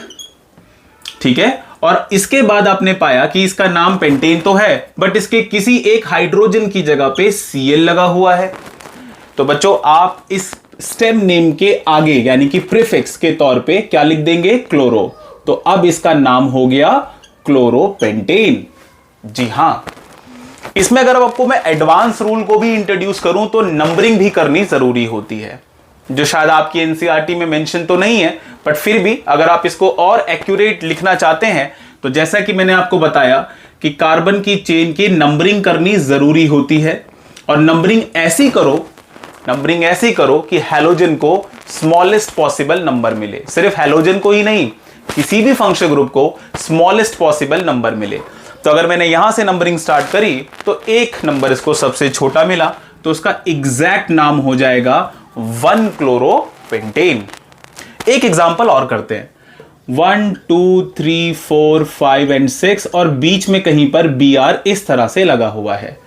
ठीक है, और इसके बाद आपने पाया कि इसका नाम पेंटेन तो है बट इसके किसी एक हाइड्रोजन की जगह पे Cl लगा हुआ है, तो बच्चों आप इस स्टेम नेम के आगे यानी कि प्रीफिक्स के तौर पे क्या लिख देंगे? क्लोरो। तो अब इसका नाम हो गया क्लोरोपेंटेन। जी हां, इसमें अगर आपको मैं एडवांस रूल को भी इंट्रोड्यूस करूं तो नंबरिंग भी करनी जरूरी होती है, जो शायद आपकी एनसीईआरटी में मेंशन तो नहीं है, बट फिर भी अगर आप इसको और एक्यूरेट लिखना चाहते हैं तो जैसा कि मैंने आपको बताया कि कार्बन की चेन की नंबरिंग करनी जरूरी होती है, और नंबरिंग ऐसी करो कि हैलोजन को स्मॉलेस्ट पॉसिबल नंबर मिले। सिर्फ हैलोजन को ही नहीं, किसी भी फंक्शनल ग्रुप को स्मॉलेस्ट पॉसिबल नंबर मिले। तो अगर मैंने यहां से नंबरिंग स्टार्ट करी तो एक नंबर इसको सबसे छोटा मिला, तो उसका एग्जैक्ट नाम हो जाएगा 1-क्लोरोपेंटेन। एक एग्जांपल और करते हैं, 1 2 3 4 5 एंड 6 और बीच में कहीं पर Br इस तरह से लगा हुआ है।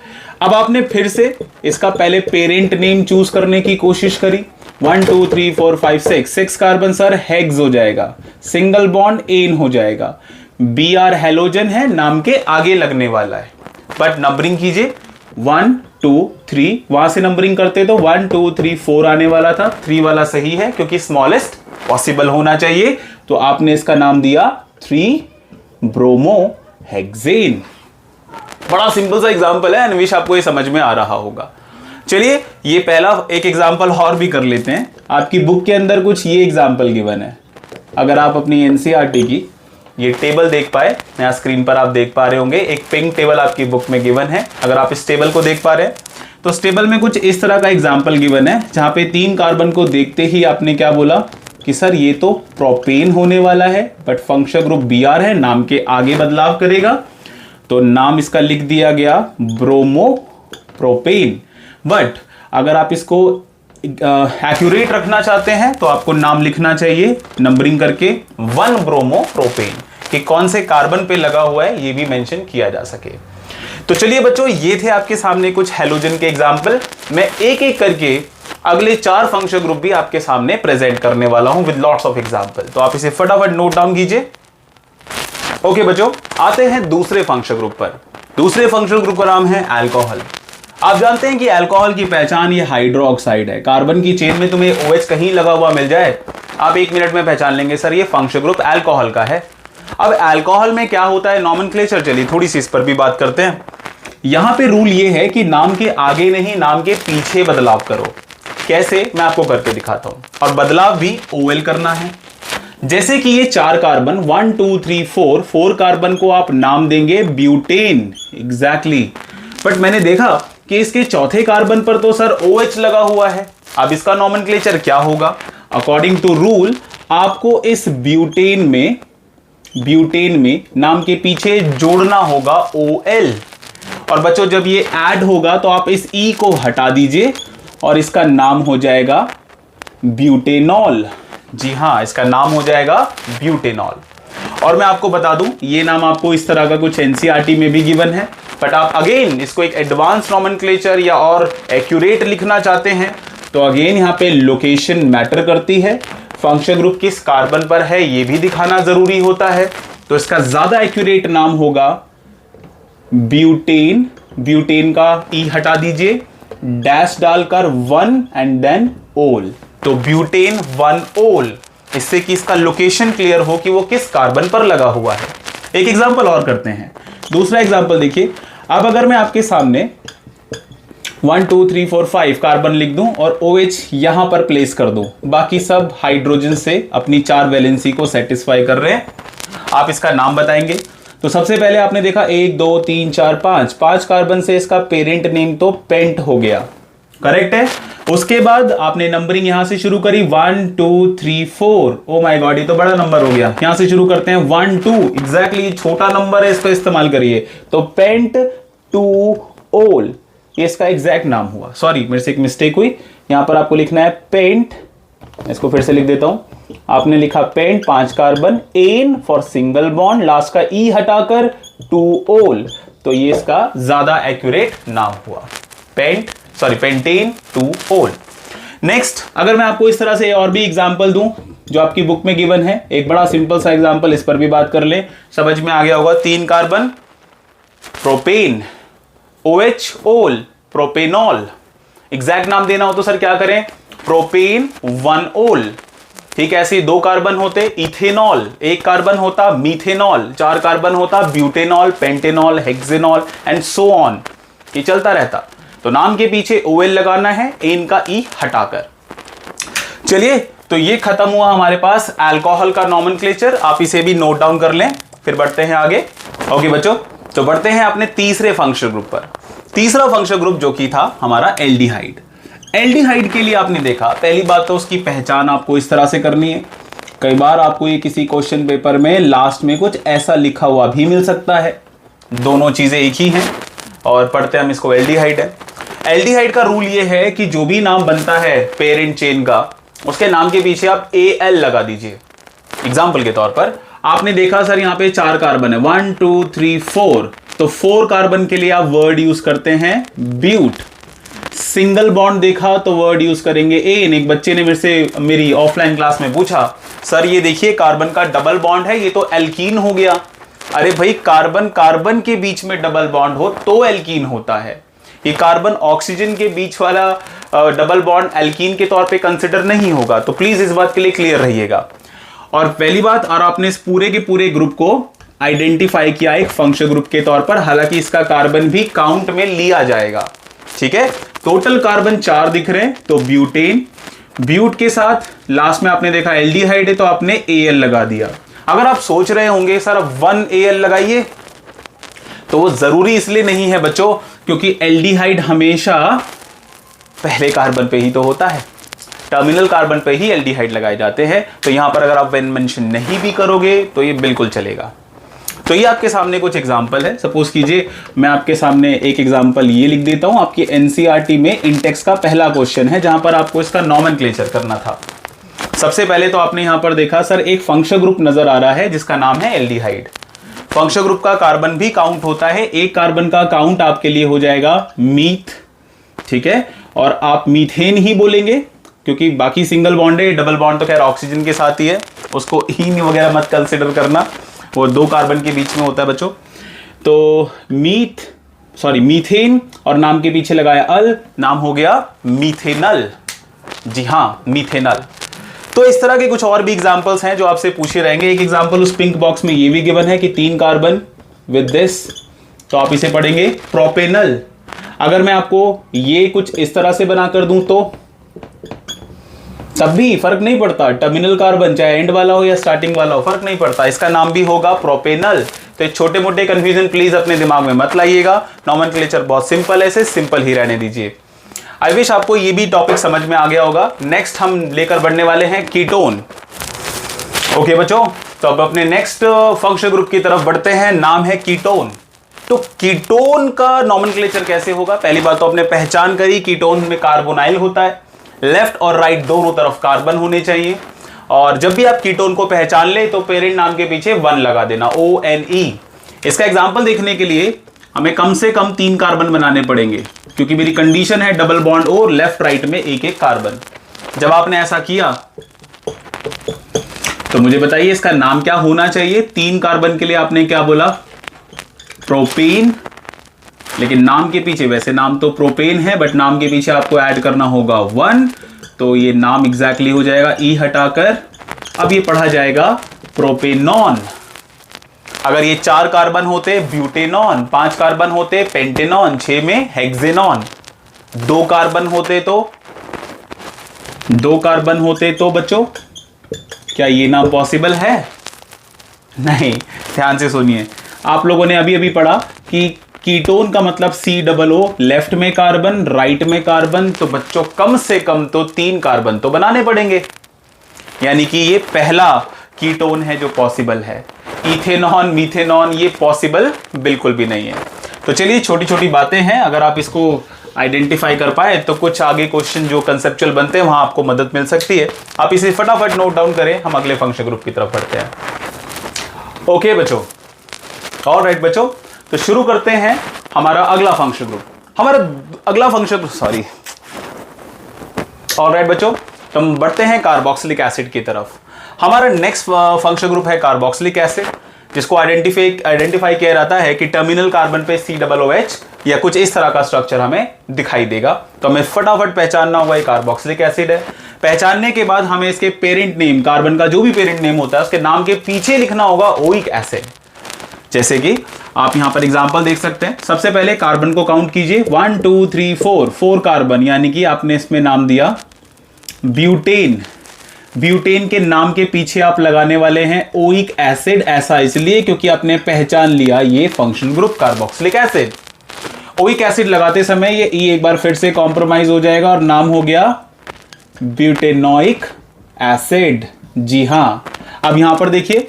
अब आपने फिर से इसका पहले पेरेंट नेम चूज करने की कोशिश करी, 1 2 3 4 5 6 कार्बन सर हेक्स हो जाएगा, सिंगल बॉन्ड एन हो जाएगा, Br हैलोजन है, नाम के आगे लगने वाला है, बट नंबरिंग कीजिए 1 2 3, वहां से नंबरिंग करते तो 1 2 3 4 आने वाला था, 3 वाला सही है क्योंकि स्मॉलेस्ट पॉसिबल होना चाहिए, तो आपने इसका नाम दिया 3-ब्रोमोहेक्सेन। बड़ा सिंपल सा एग्जांपल है, अनविश आपको ये समझ में आ रहा होगा। चलिए ये पहला एक एग्जांपल और भी कर लेते हैं। आपकी बुक के अंदर कुछ ये एग्जांपल गिवन है, अगर आप अपनी एनसीईआरटी की ये टेबल देख पाए, यहाँ स्क्रीन पर आप देख पा रहे होंगे, एक पिंक टेबल आपकी बुक में गिवन है। अगर आप इस टेबल को देख पा रहे हैं तो इस टेबल में कुछ इस तरह का एग्जांपल गिवन है, जहां पे 3 कार्बन को देखते ही आपने क्या बोला कि सर ये तो प्रोपेन होने वाला है, बट फंक्शनल ग्रुप Br है, नाम के आगे बदलाव करेगा, तो नाम इसका लिख दिया गया ब्रोमोप्रोपेन। बट अगर आप इसको एक्यूरेट रखना चाहते हैं तो आपको नाम लिखना चाहिए नंबरिंग करके 1-ब्रोमोप्रोपेन, कि कौन से कार्बन पे लगा हुआ है ये भी मेंशन किया जा सके। तो चलिए बच्चों, ये थे आपके सामने कुछ हैलोजन के एग्जांपल। मैं एक एक करके अगले 4 फंक्शनल ग्रुप भी आपके सामने प्रेजेंट करने वाला हूं विद लॉट्स ऑफ एग्जांपल, तो आप इसे फटाफट नोट डाउन कीजिए। ओके बच्चों, आते हैं दूसरे फंक्शनल ग्रुप पर। दूसरे फंक्शनल ग्रुप का नाम है अल्कोहल। आप जानते हैं कि अल्कोहल की पहचान ये हाइड्रोक्साइड है। कार्बन की चेन में तुम्हें OH कहीं लगा हुआ मिल जाए, आप 1 मिनट में पहचान लेंगे सर ये फंक्शनल ग्रुप अल्कोहल का है। अब अल्कोहल में क्या होता है, नॉमेनक्लेचर, चलिए थोड़ी सी इस पर भी बात करते हैं। यहां पे रूल ये है कि नाम के आगे नहीं, नाम के पीछे बदलाव करो। कैसे, मैं आपको करके दिखाता हूं, और बदलाव भी OL करना है। जैसे कि ये 4 कार्बन 1 2 3 4 कार्बन को आप नाम देंगे ब्यूटेन, एग्जैक्टली। बट मैंने देखा कि इसके चौथे कार्बन पर तो सर OH लगा हुआ है। अब इसका नॉमेनक्लेचर क्या होगा? अकॉर्डिंग टू रूल आपको इस ब्यूटेन में नाम के पीछे जोड़ना होगा OL। और बच्चों जब ये ऐड होगा तो आप इस E को हटा दीजिए और इसका नाम हो जाएगा ब्यूटेनॉल। जी हाँ, इसका नाम हो जाएगा ब्यूटेनॉल। और मैं आपको बता दूं, ये नाम आपको इस तरह का कुछ एनसीईआरटी में भी गिवन है, बट आप अगेन इसको एक एडवांस नॉमेनक्लेचर या और एक्यूरेट लिखना चाहते हैं तो अगेन यहाँ पे लोकेशन मैटर करती है। फंक्शनल ग्रुप किस कार्बन पर है ये भी दिखाना जरूरी होता है, तो इसका ज्यादा एक्यूरेट नाम होगा ब्यूटेन। ब्यूटेन का ई हटा दीजिए, डैश डालकर 1 एंड देन ओल, तो ब्यूटेन 1 ओल, इससे कि इसका लोकेशन क्लियर हो कि वो किस कार्बन पर लगा हुआ है। एक एग्जांपल और करते हैं। दूसरा एग्जांपल देखिए, अब अगर मैं आपके सामने 1 2 3 4 5 कार्बन लिख दूं और OH यहां पर प्लेस कर दूं, बाकी सब हाइड्रोजन से अपनी 4 वैलेंसी को सेटिस्फाई कर रहे हैं, आप इसका नाम बताएंगे। तो सबसे पहले आपने देखा 1 2 3 4 5 कार्बन से इसका पेरेंट नेम तो पेंट हो गया, करेक्ट है। उसके बाद आपने नंबरिंग यहां से शुरू करी 1 2 3 4, ओ माय गॉड ये तो बड़ा नंबर हो गया। यहां से शुरू करते हैं 1 2, एग्जैक्टली छोटा नंबर है, इसको इस्तेमाल करिए, तो पेंट 2 ओल, ये इसका एग्जैक्ट नाम हुआ। सॉरी मेरे से एक मिस्टेक हुई, यहां पर आपको लिखना है पेंट, इसको फिर से लिख देता हूं। आपने लिखा pent 5 carbon, ane for single bond, last का ई हटाकर 2 ओल, तो ये इसका ज्यादा एक्यूरेट नाम हुआ, पेंटेन 2 ओल। नेक्स्ट, अगर मैं आपको इस तरह से और भी एग्जांपल दूं जो आपकी बुक में गिवन है, एक बड़ा सिंपल सा एग्जांपल, इस पर भी बात कर लें, समझ में आ गया होगा। 3 कार्बन प्रोपेन, OH ओल, प्रोपेनॉल। एग्जैक्ट नाम देना हो तो सर क्या करें, प्रोपेन 1 ओल। ठीक है, ऐसे 2 कार्बन होते इथेनॉल, 1 कार्बन होता मीथेनॉल, 4 कार्बन होता butanol, pentanol, hexanol and so on. ये चलता रहता। तो नाम के पीछे OL लगाना है, एन का ई हटाकर। चलिए, तो ये खत्म हुआ हमारे पास अल्कोहल का नॉमेनक्लेचर। आप इसे भी नोट डाउन कर लें, फिर बढ़ते हैं आगे। ओके बच्चों, तो बढ़ते हैं अपने तीसरे फंक्शनल ग्रुप पर। तीसरा फंक्शनल ग्रुप जो कि था हमारा एल्डिहाइड। एल्डिहाइड के लिए आपने देखा, पहली बात तो उसकी पहचान आपको इस तरह से करनी है। कई बार आपको ये किसी क्वेश्चन पेपर में लास्ट में कुछ ऐसा लिखा हुआ भी मिल सकता है, दोनों चीजें एक ही हैं। और पढ़ते हम इसको, एल्डिहाइड है। एल्डिहाइड का रूल ये है कि जो भी नाम बनता है पेरेंट चेन का, उसके नाम के पीछे आप AL लगा दीजिए। एग्जाम्पल के तौर पर आपने देखा सर यहाँ पे 4 कार्बन है, 1 2 3 4, तो 4 कार्बन के लिए आप वर्ड यूज करते हैं ब्यूट। सिंगल बॉन्ड देखा तो वर्ड यूज करेंगे एन। एक बच्चे ने मेरी ऑफलाइन क्लास में पूछा, सर ये देखिए कार्बन का डबल बॉन्ड है, ये तो एल्कीन हो गया। अरे भाई, कार्बन कार्बन के बीच में डबल बॉन्ड हो तो एल्कीन होता है। ये कार्बन ऑक्सीजन के बीच वाला डबल बॉन्ड एल्कीन के तौर पे कंसिडर नहीं होगा। तो प्लीज इस बात के लिए क्लियर रहिएगा। और पहली बात, और आपने इस पूरे के पूरे ग्रुप को आइडेंटिफाई किया एक फंक्शनल ग्रुप के तौर पर, हालांकि इसका कार्बन भी काउंट में लिया जाएगा। ठीक है, टोटल कार्बन 4 दिख रहे हैं, तो ब्यूटेन। ब्यूट के साथ लास्ट में आपने देखा एल्डिहाइड है, तो आपने AL लगा दिया। अगर आप सोच रहे होंगे सर अब 1 AL लगाइए, तो वो जरूरी इसलिए नहीं है बच्चों, क्योंकि एल्डिहाइड हमेशा पहले कार्बन पे ही तो होता है, टर्मिनल कार्बन पे ही एल्डिहाइड लगाए जाते हैं। तो यहां पर अगर आप वेन मेंशन नहीं भी करोगे तो ये बिल्कुल चलेगा। तो ये आपके सामने कुछ एग्जांपल है। सपोज कीजिए मैं आपके सामने एक एग्जांपल ये लिख देता हूं। आपकी NCERT में इंडेक्स का पहला क्वेश्चन है, जहां पर आपको इसका नॉमेनक्लेचर करना था। सबसे पहले तो आपने यहां पर देखा सर एक फंक्शनल ग्रुप नजर आ रहा है जिसका नाम है एल्डिहाइड। फंक्शनल ग्रुप का कार्बन भी काउंट होता है। एक कार्बन का काउंट आपके लिए हो जाएगा मीथ, ठीक है, और आप मीथेन ही बोलेंगे क्योंकि बाकी सिंगल बॉन्ड है, डबल बॉन्ड तो खैर ऑक्सीजन के साथ ही है, उसको हीन वगैरह मत कंसिडर करना, वो 2 कार्बन के बीच में होता है बच्चों। तो मीथेन, और नाम के पीछे लगाया अल, नाम हो गया मीथेनल। जी हाँ, मीथेनल। तो इस तरह के कुछ और भी एग्जांपल्स हैं जो आपसे पूछे रहेंगे। एक एग्जांपल उस पिंक बॉक्स में ये भी गिवन है कि 3 कार्बन विद दिस, तो आप इसे पढ़ेंगे प्रोपेनल। अगर मैं आपको ये कुछ इस तरह से बना कर दूं तो तब भी फर्क नहीं पड़ता, टर्मिनल कार्बन चाहे एंड वाला हो या स्टार्टिंग वाला हो, फर्क नहीं पड़ता, इसका नाम भी होगा प्रोपेनल। तो छोटे मोटे कंफ्यूजन प्लीज अपने दिमाग में मत लाइएगा। नॉमेनक्लेचर बहुत सिंपल है, इसे सिंपल ही रहने दीजिए। आई विश आपको ये भी टॉपिक समझ में आ गया होगा। नेक्स्ट हम लेकर बढ़ने वाले हैं कीटोन। ओके बच्चों, तो अब अपने नेक्स्ट फंक्शनल ग्रुप की तरफ बढ़ते हैं, नाम है कीटोन। तो कीटोन का नॉमेनक्लेचर कैसे होगा? पहली बात तो आपने पहचान करी, कीटोन में कार्बोनाइल होता है, लेफ्ट और राइट दोनों तरफ कार्बन होने चाहिए। और जब भी आप कीटोन को पहचान ले तो पेरेंट नाम के पीछे 1 लगा देना, ONE। इसका एग्जांपल देखने के लिए हमें कम से कम 3 कार्बन बनाने पड़ेंगे, क्योंकि मेरी कंडीशन है डबल बॉन्ड और लेफ्ट राइट में एक एक कार्बन। जब आपने ऐसा किया तो मुझे बताइए इसका नाम क्या होना चाहिए। 3 कार्बन के लिए आपने क्या बोला? प्रोपेन। लेकिन नाम के पीछे, वैसे नाम तो प्रोपेन है बट नाम के पीछे आपको ऐड करना होगा 1, तो ये नाम एग्जैक्टली हो जाएगा ई हटाकर, अब ये पढ़ा जाएगा प्रोपेनॉन। अगर ये 4 कार्बन होते ब्यूटेनॉन, 5 कार्बन होते पेंटेनॉन, 6 में हेक्सेनॉन, 2 कार्बन होते तो बच्चों क्या ये नाम पॉसिबल है? नहीं। ध्यान से सुनिए, आप लोगों ने अभी अभी पढ़ा कि कीटोन का मतलब COO, लेफ्ट में कार्बन राइट में कार्बन, तो बच्चों कम से कम तो 3 कार्बन तो बनाने पड़ेंगे, यानी कि ये पहला कीटोन है जो पॉसिबल है। इथेनॉन, मीथेनॉन ये पॉसिबल बिल्कुल भी नहीं है। तो चलिए, छोटी छोटी बातें हैं, अगर आप इसको आइडेंटिफाई कर पाए तो कुछ आगे क्वेश्चन जो कंसेप्चुअल बनते हैं वहां आपको मदद मिल सकती है। आप इसे फटाफट नोट डाउन करें, हम अगले फंक्शन ग्रुप की तरफ बढ़ते हैं। ओके बच्चों, ऑलराइट बच्चों, तो शुरू करते हैं हमारा अगला फंक्शन ग्रुप। ऑलराइट बच्चों, तो हम बढ़ते हैं कार्बोक्सिलिक एसिड की तरफ। हमारा नेक्स्ट फंक्शन ग्रुप है कार्बोक्सिलिक एसिड, जिसको आइडेंटिफाई किया जाता है कि टर्मिनल कार्बन पे COOH या कुछ इस तरह का स्ट्रक्चर हमें दिखाई देगा। तो हमें फटाफट पहचानना होगा ये कार्बोक्सिलिक एसिड है। पहचानने के बाद हमें इसके पेरेंट नेम, कार्बन का जो भी पेरेंट नेम होता है उसके नाम के पीछे लिखना होगा ओइक एसिड। जैसे कि आप यहां पर एग्जांपल देख सकते हैं। सबसे पहले कार्बन को काउंट कीजिए, 1 2 3 4 कार्बन, यानी कि आपने इसमें नाम दिया ब्यूटेन। ब्यूटेन के नाम के पीछे आप लगाने वाले हैं ओइक एसिड, ऐसा इसलिए क्योंकि आपने पहचान लिया ये function group carboxylic acid. Oic acid लगाते समय ये ई एक बार फिर से कॉम्प्रोमाइज हो जाएगा और नाम हो गया ब्यूटेनोइक एसिड। जी हां, अब यहां पर देखिए,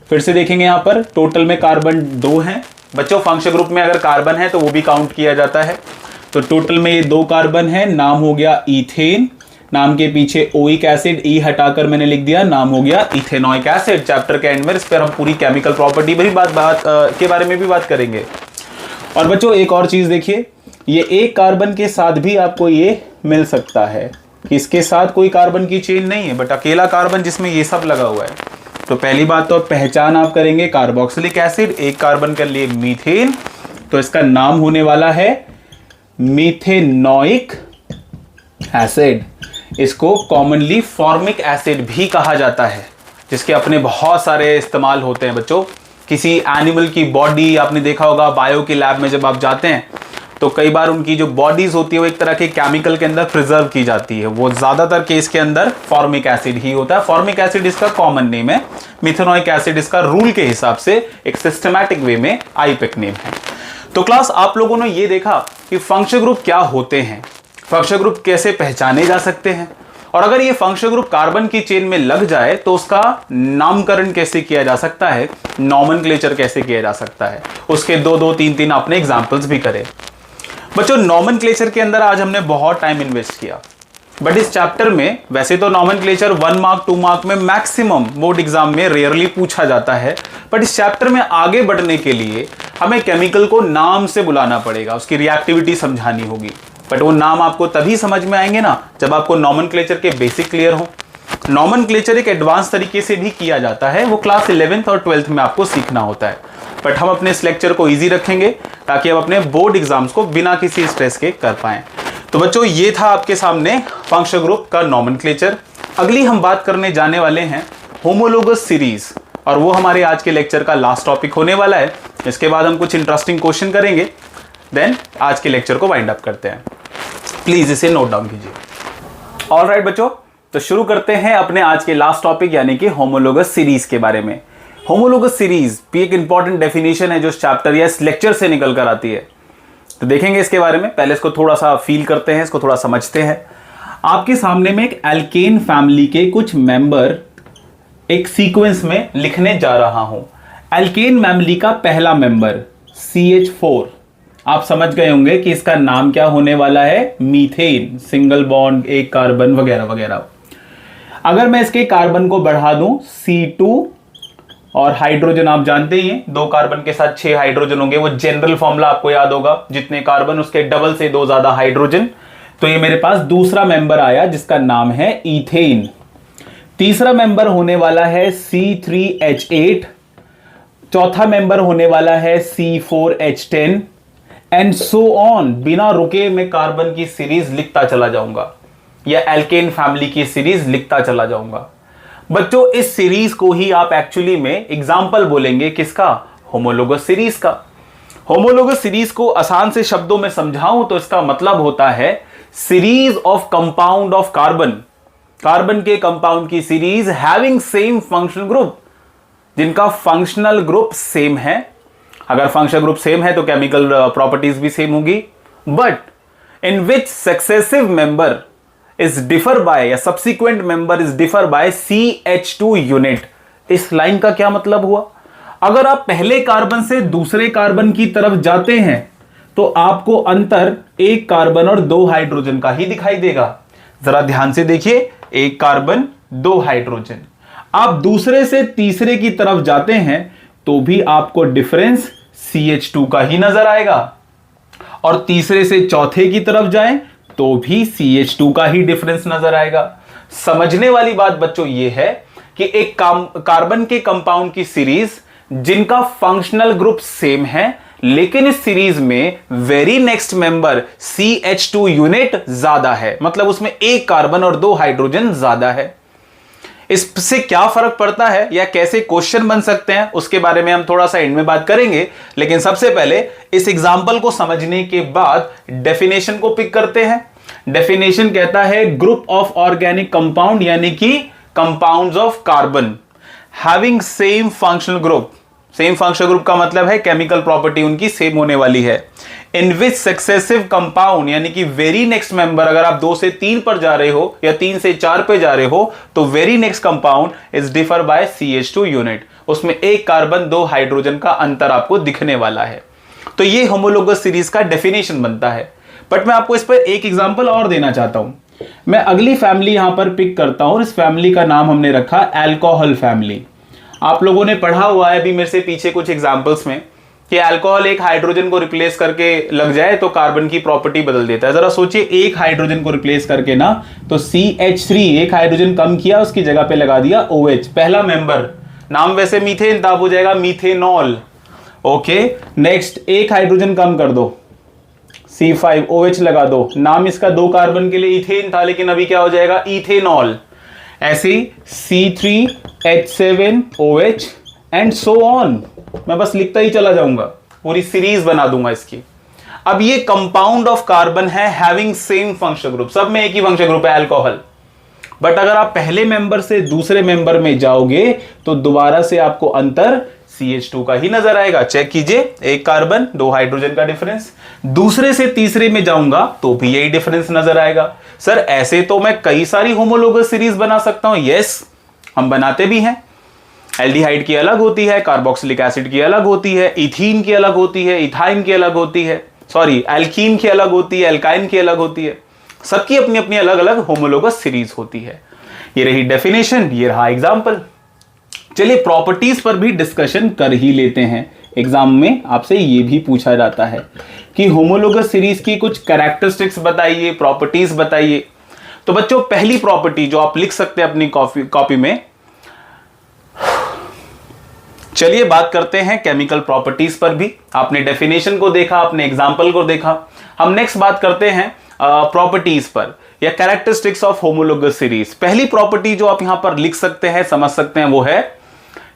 फिर से देखेंगे, यहां पर टोटल में कार्बन 2 हैं बच्चों। फंक्शन ग्रुप में अगर कार्बन है तो वो भी काउंट किया जाता है। तो टोटल में ये 2 कार्बन है, नाम हो गया इथेन। नाम के पीछे ओइक एसिड, ई हटाकर मैंने लिख दिया, नाम हो गया इथेनोइक एसिड। चैप्टर के एंड में इस पर हम पूरी केमिकल प्रॉपर्टी भी के बारे में भी बात करेंगे। और बच्चों एक और चीज देखिए, ये एक कार्बन के साथ भी आपको ये मिल सकता है कि इसके साथ कोई कार्बन की चेन नहीं है, बट अकेला कार्बन जिसमें ये सब लगा हुआ है। तो पहली बात तो पहचान आप करेंगे कार्बोक्सिलिक एसिड, एक कार्बन कर लिए मीथेन, तो इसका नाम होने वाला है मीथेनोइक एसिड। इसको कॉमनली फॉर्मिक एसिड भी कहा जाता है, जिसके अपने बहुत सारे इस्तेमाल होते हैं बच्चों। किसी एनिमल की बॉडी आपने देखा होगा बायो की लैब में जब आप जाते हैं तो कई बार उनकी जो बॉडीज होती है वो एक तरह के केमिकल के अंदर प्रिजर्व की जाती है, वो ज्यादातर केस के अंदर फॉर्मिक एसिड ही होता है। फॉर्मिक एसिड इसका कॉमन नेम है, मिथेनोइक एसिड इसका रूल के हिसाब से एक सिस्टमैटिक वे में आईपीएक नेम है। तो क्लास आप लोगों ने ये देखा कि फंक्शन ग्रुप क्या होते हैं, फंक्शन ग्रुप कैसे पहचाने जा सकते हैं, और अगर ये फंक्शन ग्रुप कार्बन की चेन में लग जाए तो उसका नामकरण कैसे किया जा सकता है, नॉमेनक्लेचर कैसे किया जा सकता है, उसके 2-2 3-3 आपने एग्जांपल्स भी करे। बच्चों नॉमेनक्लेचर के अंदर आज हमने बहुत टाइम इन्वेस्ट किया, बट इस चैप्टर में वैसे तो नॉमेनक्लेचर 1 मार्क 2 मार्क में मैक्सिमम बोर्ड एग्जाम में रेयरली पूछा जाता है, बट इस चैप्टर में आगे बढ़ने के लिए हमें केमिकल को नाम से बुलाना पड़ेगा, उसकी रिएक्टिविटी समझानी होगी। बट वो नाम आपको तभी समझ में आएंगे ना जब आपको नॉमेनक्लेचर के बेसिक क्लियर हो। नॉमेनक्लेचर एक एडवांस तरीके से भी किया जाता है, वो क्लास 11th और 12th में आपको सीखना होता है। बट हम अपने इस लेक्चर को इजी रखेंगे ताकि हम अपने बोर्ड एग्जाम्स को बिना किसी स्ट्रेस के कर पाएं। तो बच्चों ये था आपके सामने फंक्शन ग्रुप का नॉमेनक्लेचर। अगली हम बात करने जाने वाले हैं होमोलोगस सीरीज, और वो हमारे आज के लेक्चर का लास्ट टॉपिक होने वाला है। इसके बाद हम कुछ इंटरेस्टिंग क्वेश्चन करेंगे, देन आज के लेक्चर को वाइंड अप करते हैं। प्लीज इसे नोट डाउन कीजिए। ऑलराइट बच्चों, तो शुरू करते हैं अपने आज के लास्ट टॉपिक यानी कि होमोलोगस सीरीज के बारे में। होमोलोगस सीरीज भी एक इंपॉर्टेंट डेफिनेशन है जो इस चैप्टर या इस लेक्चर से निकल कर आती है, तो देखेंगे इसके बारे में। पहले इसको थोड़ा सा फील करते हैं, इसको थोड़ा समझते हैं। आपके सामने में एक एल्केन फैमिली के कुछ मेंबर एक सीक्वेंस में लिखने जा रहा हूं। एल्केन फैमिली का पहला मेंबर CH4, आप समझ गए होंगे कि इसका नाम क्या होने वाला है, मीथेन, सिंगल बॉन्ड, एक कार्बन वगैरह वगैरह। अगर मैं इसके कार्बन को बढ़ा दूं C2, और हाइड्रोजन आप जानते ही हैं, 2 कार्बन के साथ 6 हाइड्रोजन होंगे, वो जनरल फॉर्मूला आपको याद होगा, जितने कार्बन उसके डबल से 2 ज्यादा हाइड्रोजन। तो ये मेरे पास दूसरा मेंबर आया जिसका नाम है इथेन। तीसरा मेंबर होने वाला है C3H8, चौथा मेंबर होने वाला है C4H10 एंड सो ऑन। बिना रुके मैं कार्बन की सीरीज लिखता चला जाऊंगा या एल्केन फैमिली की सीरीज लिखता चला जाऊंगा। बच्चों इस सीरीज को ही आप एक्चुअली में एग्जाम्पल बोलेंगे किसका, होमोलोगस सीरीज का। होमोलोगस सीरीज को आसान से शब्दों में समझाऊं तो इसका मतलब होता है series of compound of carbon, carbon के कंपाउंड की series having same functional group, जिनका फंक्शनल ग्रुप सेम है। अगर फंक्शनल ग्रुप सेम है तो केमिकल प्रॉपर्टीज भी सेम होगी, but in which successive member is differ by या subsequent member is differ by CH2 unit. इस लाइन का क्या मतलब हुआ, अगर आप पहले कार्बन से दूसरे कार्बन की तरफ जाते हैं तो आपको अंतर एक कार्बन और 2 हाइड्रोजन का ही दिखाई देगा। जरा ध्यान से देखिए, एक कार्बन 2 हाइड्रोजन। आप दूसरे से तीसरे की तरफ जाते हैं तो भी आपको डिफरेंस CH2 का ही नजर आएगा, और तीसरे से चौथे की तरफ जाएं तो भी CH2 का ही डिफरेंस नजर आएगा। समझने वाली बात बच्चों यह है कि एक कार्बन के कंपाउंड की सीरीज जिनका फंक्शनल ग्रुप सेम है, लेकिन इस सीरीज में very next member CH2 unit ज्यादा है, मतलब उसमें एक कार्बन और 2 हाइड्रोजन ज्यादा है। इससे क्या फर्क पड़ता है या कैसे क्वेश्चन बन सकते हैं उसके बारे में हम थोड़ा सा एंड में बात करेंगे, लेकिन सबसे पहले इस एग्जांपल को समझने के बाद डेफिनेशन को पिक करते हैं। डेफिनेशन कहता है ग्रुप ऑफ ऑर्गेनिक कंपाउंड यानी कि compounds of carbon having same functional group. Same functional group का मतलब है केमिकल प्रॉपर्टी उनकी सेम होने वाली है। इन विच सक्सेसिव कंपाउंड यानी कि वेरी नेक्स्ट मेंबर, अगर आप 2 से 3 पर जा रहे हो या 3 से 4 पे जा रहे हो तो very next compound is differ by CH2 unit. उसमें एक कार्बन 2 हाइड्रोजन का अंतर आपको दिखने वाला है। तो ये होमोलोगस सीरीज का डेफिनेशन बनता है। बट मैं आपको इस पर एक एग्जांपल और देना चाहता हूं। मैं अगली फैमिली यहां पर पिक करता हूं। इस फैमिली का नाम हमने रखा अल्कोहल फैमिली। आप लोगों ने पढ़ा हुआ है अभी मेरे से पीछे कुछ एग्जांपल्स में कि अल्कोहल एक हाइड्रोजन को रिप्लेस करके लग जाए तो कार्बन की प्रॉपर्टी बदल देता है। जरा सोचिए, एक हाइड्रोजन को रिप्लेस करके ना तो CH3 एक हाइड्रोजन कम किया, उसकी जगह पे लगा दिया OH, पहला मेंबर, नाम वैसे मीथेन था, हो जाएगा मीथेनॉल। ओके, नेक्स्ट एक हाइड्रोजन कम कर दो, C5OH लगा दो, नाम इसका 2 कार्बन के लिए इथेन था लेकिन अभी क्या हो जाएगा, इथेनॉल। ऐसे ही C3H7OH एंड सो ऑन। मैं बस लिखता ही चला जाऊंगा, पूरी सीरीज बना दूंगा इसकी। अब ये कंपाउंड ऑफ कार्बन है हैविंग सेम फंक्शनल ग्रुप, सब में एक ही फंक्शनल ग्रुप है अल्कोहल। बट अगर आप पहले मेंबर से दूसरे मेंबर में जाओगे तो दोबारा से आपको अंतर CH2 का ही नजर आएगा। चेक कीजिए, एक कार्बन 2 हाइड्रोजन का डिफरेंस। दूसरे से तीसरे में जाऊंगा तो भी यही डिफरेंस नजर आएगा। सर ऐसे तो मैं कई सारी होमोलोगस सीरीज बना सकता हूं। यस, हम बनाते भी हैं। एल्डिहाइड की अलग होती है, कार्बोक्सिलिक एसिड की अलग होती है, इथीन की अलग होती है, इथाइन की अलग होती है, सॉरी एल्कीन की अलग होती है, एल्काइन की अलग होती है। सबकी अपनी अपनी अलग अलग होमोलोगस सीरीज होती है। ये रही डेफिनेशन, ये रहा एग्जांपल। चलिए प्रॉपर्टीज पर भी डिस्कशन कर ही लेते हैं। एग्जाम में आपसे ये भी पूछा जाता है कि होमोलोगस सीरीज की कुछ कैरेक्टरिस्टिक्स बताइए, प्रॉपर्टीज बताइए। तो बच्चों पहली प्रॉपर्टी जो आप लिख सकते हैं अपनी कॉपी में, चलिए बात करते हैं केमिकल प्रॉपर्टीज पर भी। आपने डेफिनेशन को देखा, आपने एग्जांपल को देखा, हम नेक्स्ट बात करते हैं प्रॉपर्टीज पर या कैरेक्टरिस्टिक्स ऑफ होमोलोगस सीरीज। पहली प्रॉपर्टी जो आप यहां पर लिख सकते हैं, समझ सकते हैं, वो है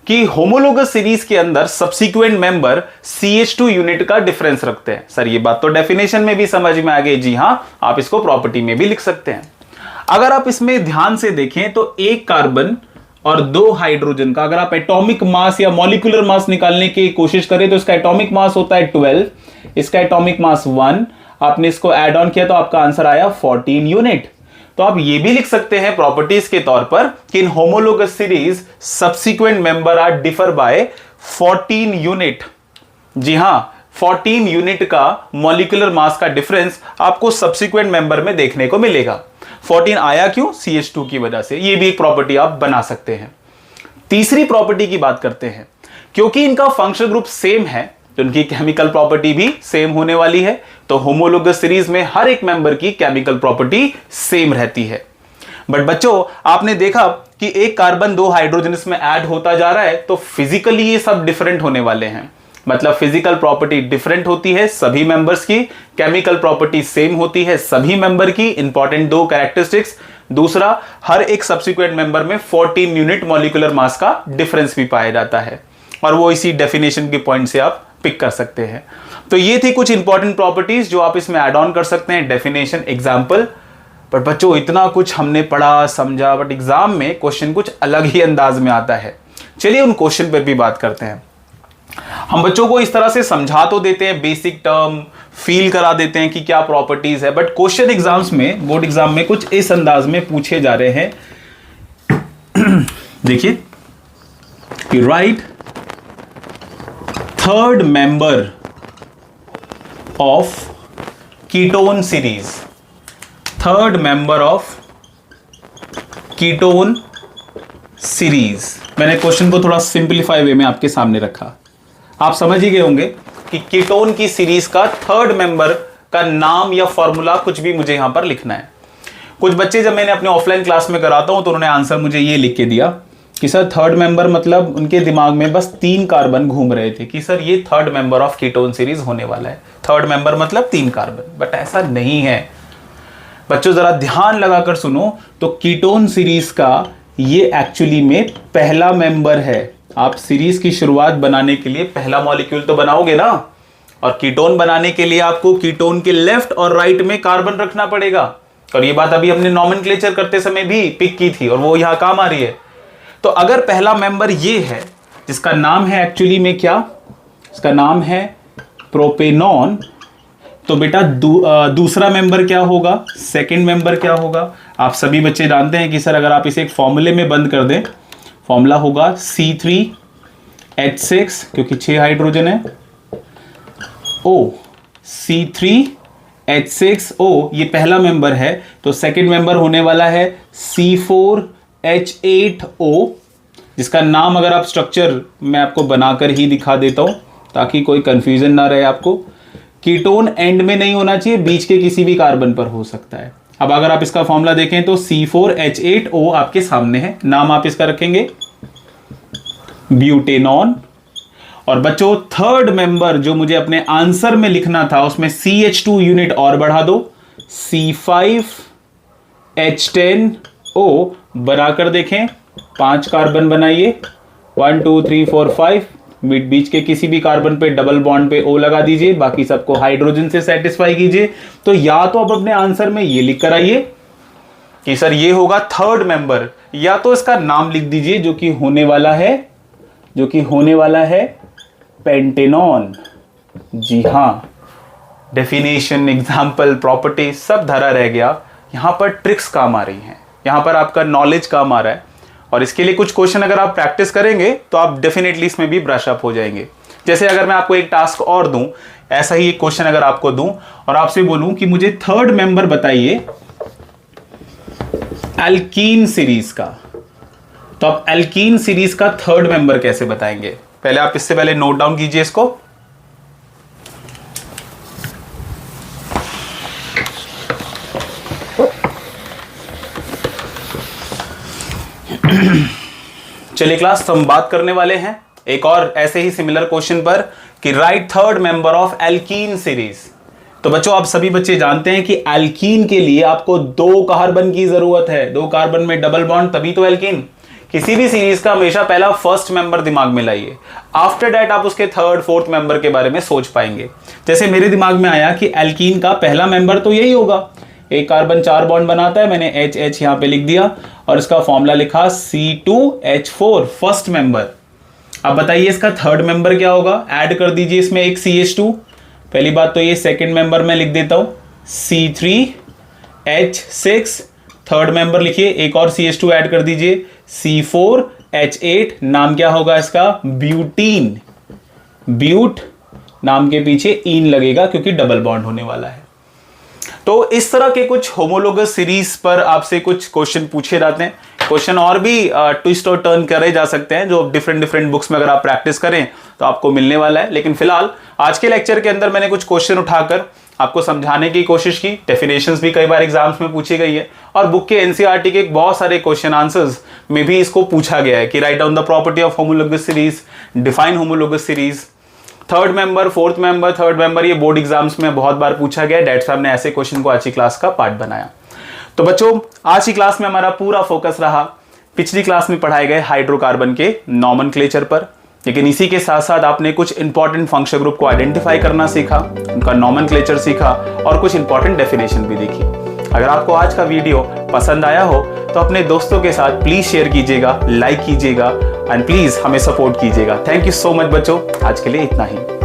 कि होमोलोगस सीरीज के अंदर सब्सिक्वेंट मेंबर CH2 यूनिट का डिफरेंस रखते हैं। सर ये बात तो डेफिनेशन में भी समझ में आ गई। जी हां, आप इसको प्रॉपर्टी में भी लिख सकते हैं। अगर आप इसमें ध्यान से देखें तो एक कार्बन और 2 हाइड्रोजन का अगर आप एटॉमिक मास या मॉलिक्यूलर मास निकालने की कोशिश करें तो इसका एटॉमिक मास होता है 12, इसका एटॉमिक मास 1। आपने इसको ऐड ऑन किया तो आपका आंसर आया 14 यूनिट। तो आप ये भी लिख सकते हैं प्रॉपर्टीज के तौर पर कि in homologous series subsequent member are differ by 14 unit. जी हां, 14 यूनिट का मॉलिक्यूलर मास का डिफरेंस आपको सब्सिक्वेंट मेंबर में देखने को मिलेगा। 14 आया क्यों? CH2 की वजह से। ये भी एक प्रॉपर्टी आप बना सकते हैं। तीसरी प्रॉपर्टी की बात करते हैं। क्योंकि इनका फंक्शनल ग्रुप सेम है तो इनकी केमिकल प्रॉपर्टी भी सेम होने वाली है। तो होमोलोगस सीरीज में हर एक मेंबर की केमिकल प्रॉपर्टी सेम रहती है। बट बच्चों आपने देखा कि एक कार्बन 2 हाइड्रोजन इसमें ऐड होता जा रहा है तो फिजिकली ये सब डिफरेंट होने वाले हैं। मतलब फिजिकल प्रॉपर्टी डिफरेंट होती है सभी मेंबर्स की, केमिकल प्रॉपर्टी सेम होती है सभी मेंबर की। Important 2 characteristics. दूसरा, हर एक सब्सिक्वेंट मेंबर में 14 यूनिट मॉलिक्यूलर मास का डिफरेंस भी पाया जाता है और वो इसी डेफिनेशन के पॉइंट से आप पिक कर सकते हैं। तो ये थी कुछ इंपॉर्टेंट प्रॉपर्टीज जो आप इसमें ऐड ऑन कर सकते हैं, डेफिनेशन, एग्जाम्पल। पर बच्चों इतना कुछ हमने पढ़ा समझा, बट एग्जाम में क्वेश्चन कुछ अलग ही अंदाज में आता है। चलिए उन क्वेश्चन पर भी बात करते हैं। हम बच्चों को इस तरह से समझा तो देते हैं, बेसिक टर्म फील करा देते हैं कि क्या प्रॉपर्टीज है, बट क्वेश्चन एग्जाम्स में, बोर्ड एग्जाम में कुछ इस अंदाज में पूछे जा रहे हैं। देखिए कि right third member of ketone series, third member of ketone series. मैंने क्वेश्चन को थोड़ा सिंपलीफाई वे में आपके सामने रखा। आप समझ ही गए होंगे कि कीटोन की सीरीज का थर्ड मेंबर का नाम या फॉर्मूला कुछ भी मुझे यहां पर लिखना है। कुछ बच्चे जब मैंने अपने ऑफलाइन क्लास में कराता हूं तो उन्होंने आंसर मुझे ये लिख के दिया कि सर थर्ड मेंबर मतलब उनके दिमाग में बस 3 कार्बन घूम रहे थे कि सर ये third member of ketone series होने वाला है। थर्ड मेंबर मतलब 3 कार्बन, बट ऐसा नहीं है। बच्चों जरा ध्यान लगाकर सुनो, तो कीटोन सीरीज का ये एक्चुअली में पहला मेंबर है। आप सीरीज की शुरुआत बनाने के लिए पहला मॉलिक्यूल तो बनाओगे ना, और कीटोन बनाने के लिए आपको कीटोन के लेफ्ट और राइट में कार्बन रखना पड़ेगा। और ये बात अभी हमने नॉमेनक्लेचर करते समय भी पिक की थी और वो यहां काम आ रही है। तो अगर पहला मेंबर ये है जिसका नाम है एक्चुअली में क्या, इसका नाम है प्रोपेनॉन, तो बेटा दूसरा मेंबर क्या होगा, सेकंड मेंबर क्या होगा। आप सभी बच्चे जानते हैं कि सर अगर आप इसे एक फॉर्मूले में बंद कर दें, फॉर्मूला होगा C3H6 क्योंकि 6 हाइड्रोजन है, O C3H6O ये पहला मेंबर है। तो सेकंड मेंबर होने वाला है C4H8O, जिसका नाम अगर आप स्ट्रक्चर मैं आपको बनाकर ही दिखा देता हूं ताकि कोई कंफ्यूजन ना रहे आपको। कीटोन एंड में नहीं होना चाहिए, बीच के किसी भी कार्बन पर हो सकता है। अब अगर आप इसका फॉर्मूला देखें तो C4H8O आपके सामने है, नाम आप इसका रखेंगे ब्यूटेनॉन। और बच्चों थर्ड मेंबर जो मुझे अपने आंसर में लिखना था उसमें CH2 यूनिट और बढ़ा दो, C5H10O बनाकर देखें, 5 कार्बन बनाइए, 1 2 3 4 5, बीच के किसी भी कार्बन पे डबल बॉन्ड पे O लगा दीजिए, बाकी सबको हाइड्रोजन से सेटिस्फाई कीजिए। तो या तो आप अपने आंसर में ये लिख कर आइए कि सर ये होगा थर्ड मेंबर, या तो इसका नाम लिख दीजिए जो कि होने वाला है पेंटेनॉन। जी हां, डेफिनेशन, एग्जाम्पल, प्रॉपर्टी सब धरा रह गया, यहां पर ट्रिक्स काम आ रही हैं, यहां पर आपका नॉलेज काम आ रहा है। और इसके लिए कुछ क्वेश्चन अगर आप प्रैक्टिस करेंगे तो आप डेफिनेटली इसमें भी ब्रश अप हो जाएंगे। जैसे अगर मैं आपको एक टास्क और दूं, ऐसा ही एक क्वेश्चन अगर आपको दूं और आपसे बोलूं कि मुझे थर्ड मेंबर बताइए एल्कीन सीरीज का, तो आप एल्कीन सीरीज का थर्ड मेंबर कैसे बताएंगे? पहले आप इससे पहले नोट डाउन कीजिए इसको। चलिए क्लास, हम बात करने वाले हैं एक और ऐसे ही सिमिलर क्वेश्चन पर कि right third member of alkene series. तो बच्चों आप सभी बच्चे जानते हैं कि एल्कीन के लिए आपको 2 कार्बन की जरूरत है, 2 कार्बन में डबल बॉन्ड तभी तो एल्कीन। किसी भी सीरीज का हमेशा पहला फर्स्ट मेंबर दिमाग में लाइए, आफ्टर दैट आप उसके थर्ड फोर्थ मेंबर के बारे में सोच पाएंगे। जैसे मेरे दिमाग में आया कि एल्कीन का पहला मेंबर तो यही होगा, एक कार्बन 4 बॉन्ड बनाता है, मैंने HH यहां पे लिख दिया और इसका फॉर्मूला लिखा C2H4 फर्स्ट मेंबर। अब बताइए इसका थर्ड मेंबर क्या होगा, ऐड कर दीजिए इसमें एक CH2। पहली बात तो ये सेकंड मेंबर में लिख देता हूं C3H6, थर्ड मेंबर लिखिए, एक और CH2 ऐड कर दीजिए C4H8, नाम क्या होगा इसका, ब्यूटीन। ब्यूट नाम के पीछे इन लगेगा क्योंकि डबल बॉन्ड होने वाला है। तो इस तरह के कुछ होमोलोगस सीरीज पर आपसे कुछ क्वेश्चन पूछे जाते हैं। क्वेश्चन और भी ट्विस्ट और टर्न करे जा सकते हैं जो डिफरेंट बुक्स में अगर आप प्रैक्टिस करें तो आपको मिलने वाला है। लेकिन फिलहाल आज के लेक्चर के अंदर मैंने कुछ क्वेश्चन उठाकर आपको समझाने की कोशिश की। डेफिनेशंस भी कई बार एग्जाम्स में पूछी गई है और बुक के एनसीईआरटी के बहुत सारे क्वेश्चन आंसर्स में भी इसको पूछा गया है कि write down the property of homologous series, define homologous series, third member, fourth member, third member, ये बोर्ड एग्जाम्स में बहुत बार पूछा गया है। डैड साहब ने ऐसे क्वेश्चन को आज की क्लास का पार्ट बनाया। तो बच्चों आज की क्लास में हमारा पूरा फोकस रहा पिछली क्लास में पढ़ाए गए हाइड्रोकार्बन के नॉमेनक्लेचर पर, लेकिन इसी के साथ साथ आपने कुछ इंपॉर्टेंट फंक्शनल ग्रुप को आइडेंटिफाई करना सीखा, उनका नॉमेनक्लेचर सीखा और कुछ इंपॉर्टेंट डेफिनेशन भी देखी। अगर आपको आज का वीडियो पसंद आया हो तो अपने दोस्तों के साथ प्लीज शेयर कीजिएगा, लाइक कीजिएगा एंड प्लीज हमें सपोर्ट कीजिएगा। थैंक यू सो मच बच्चों, आज के लिए इतना ही।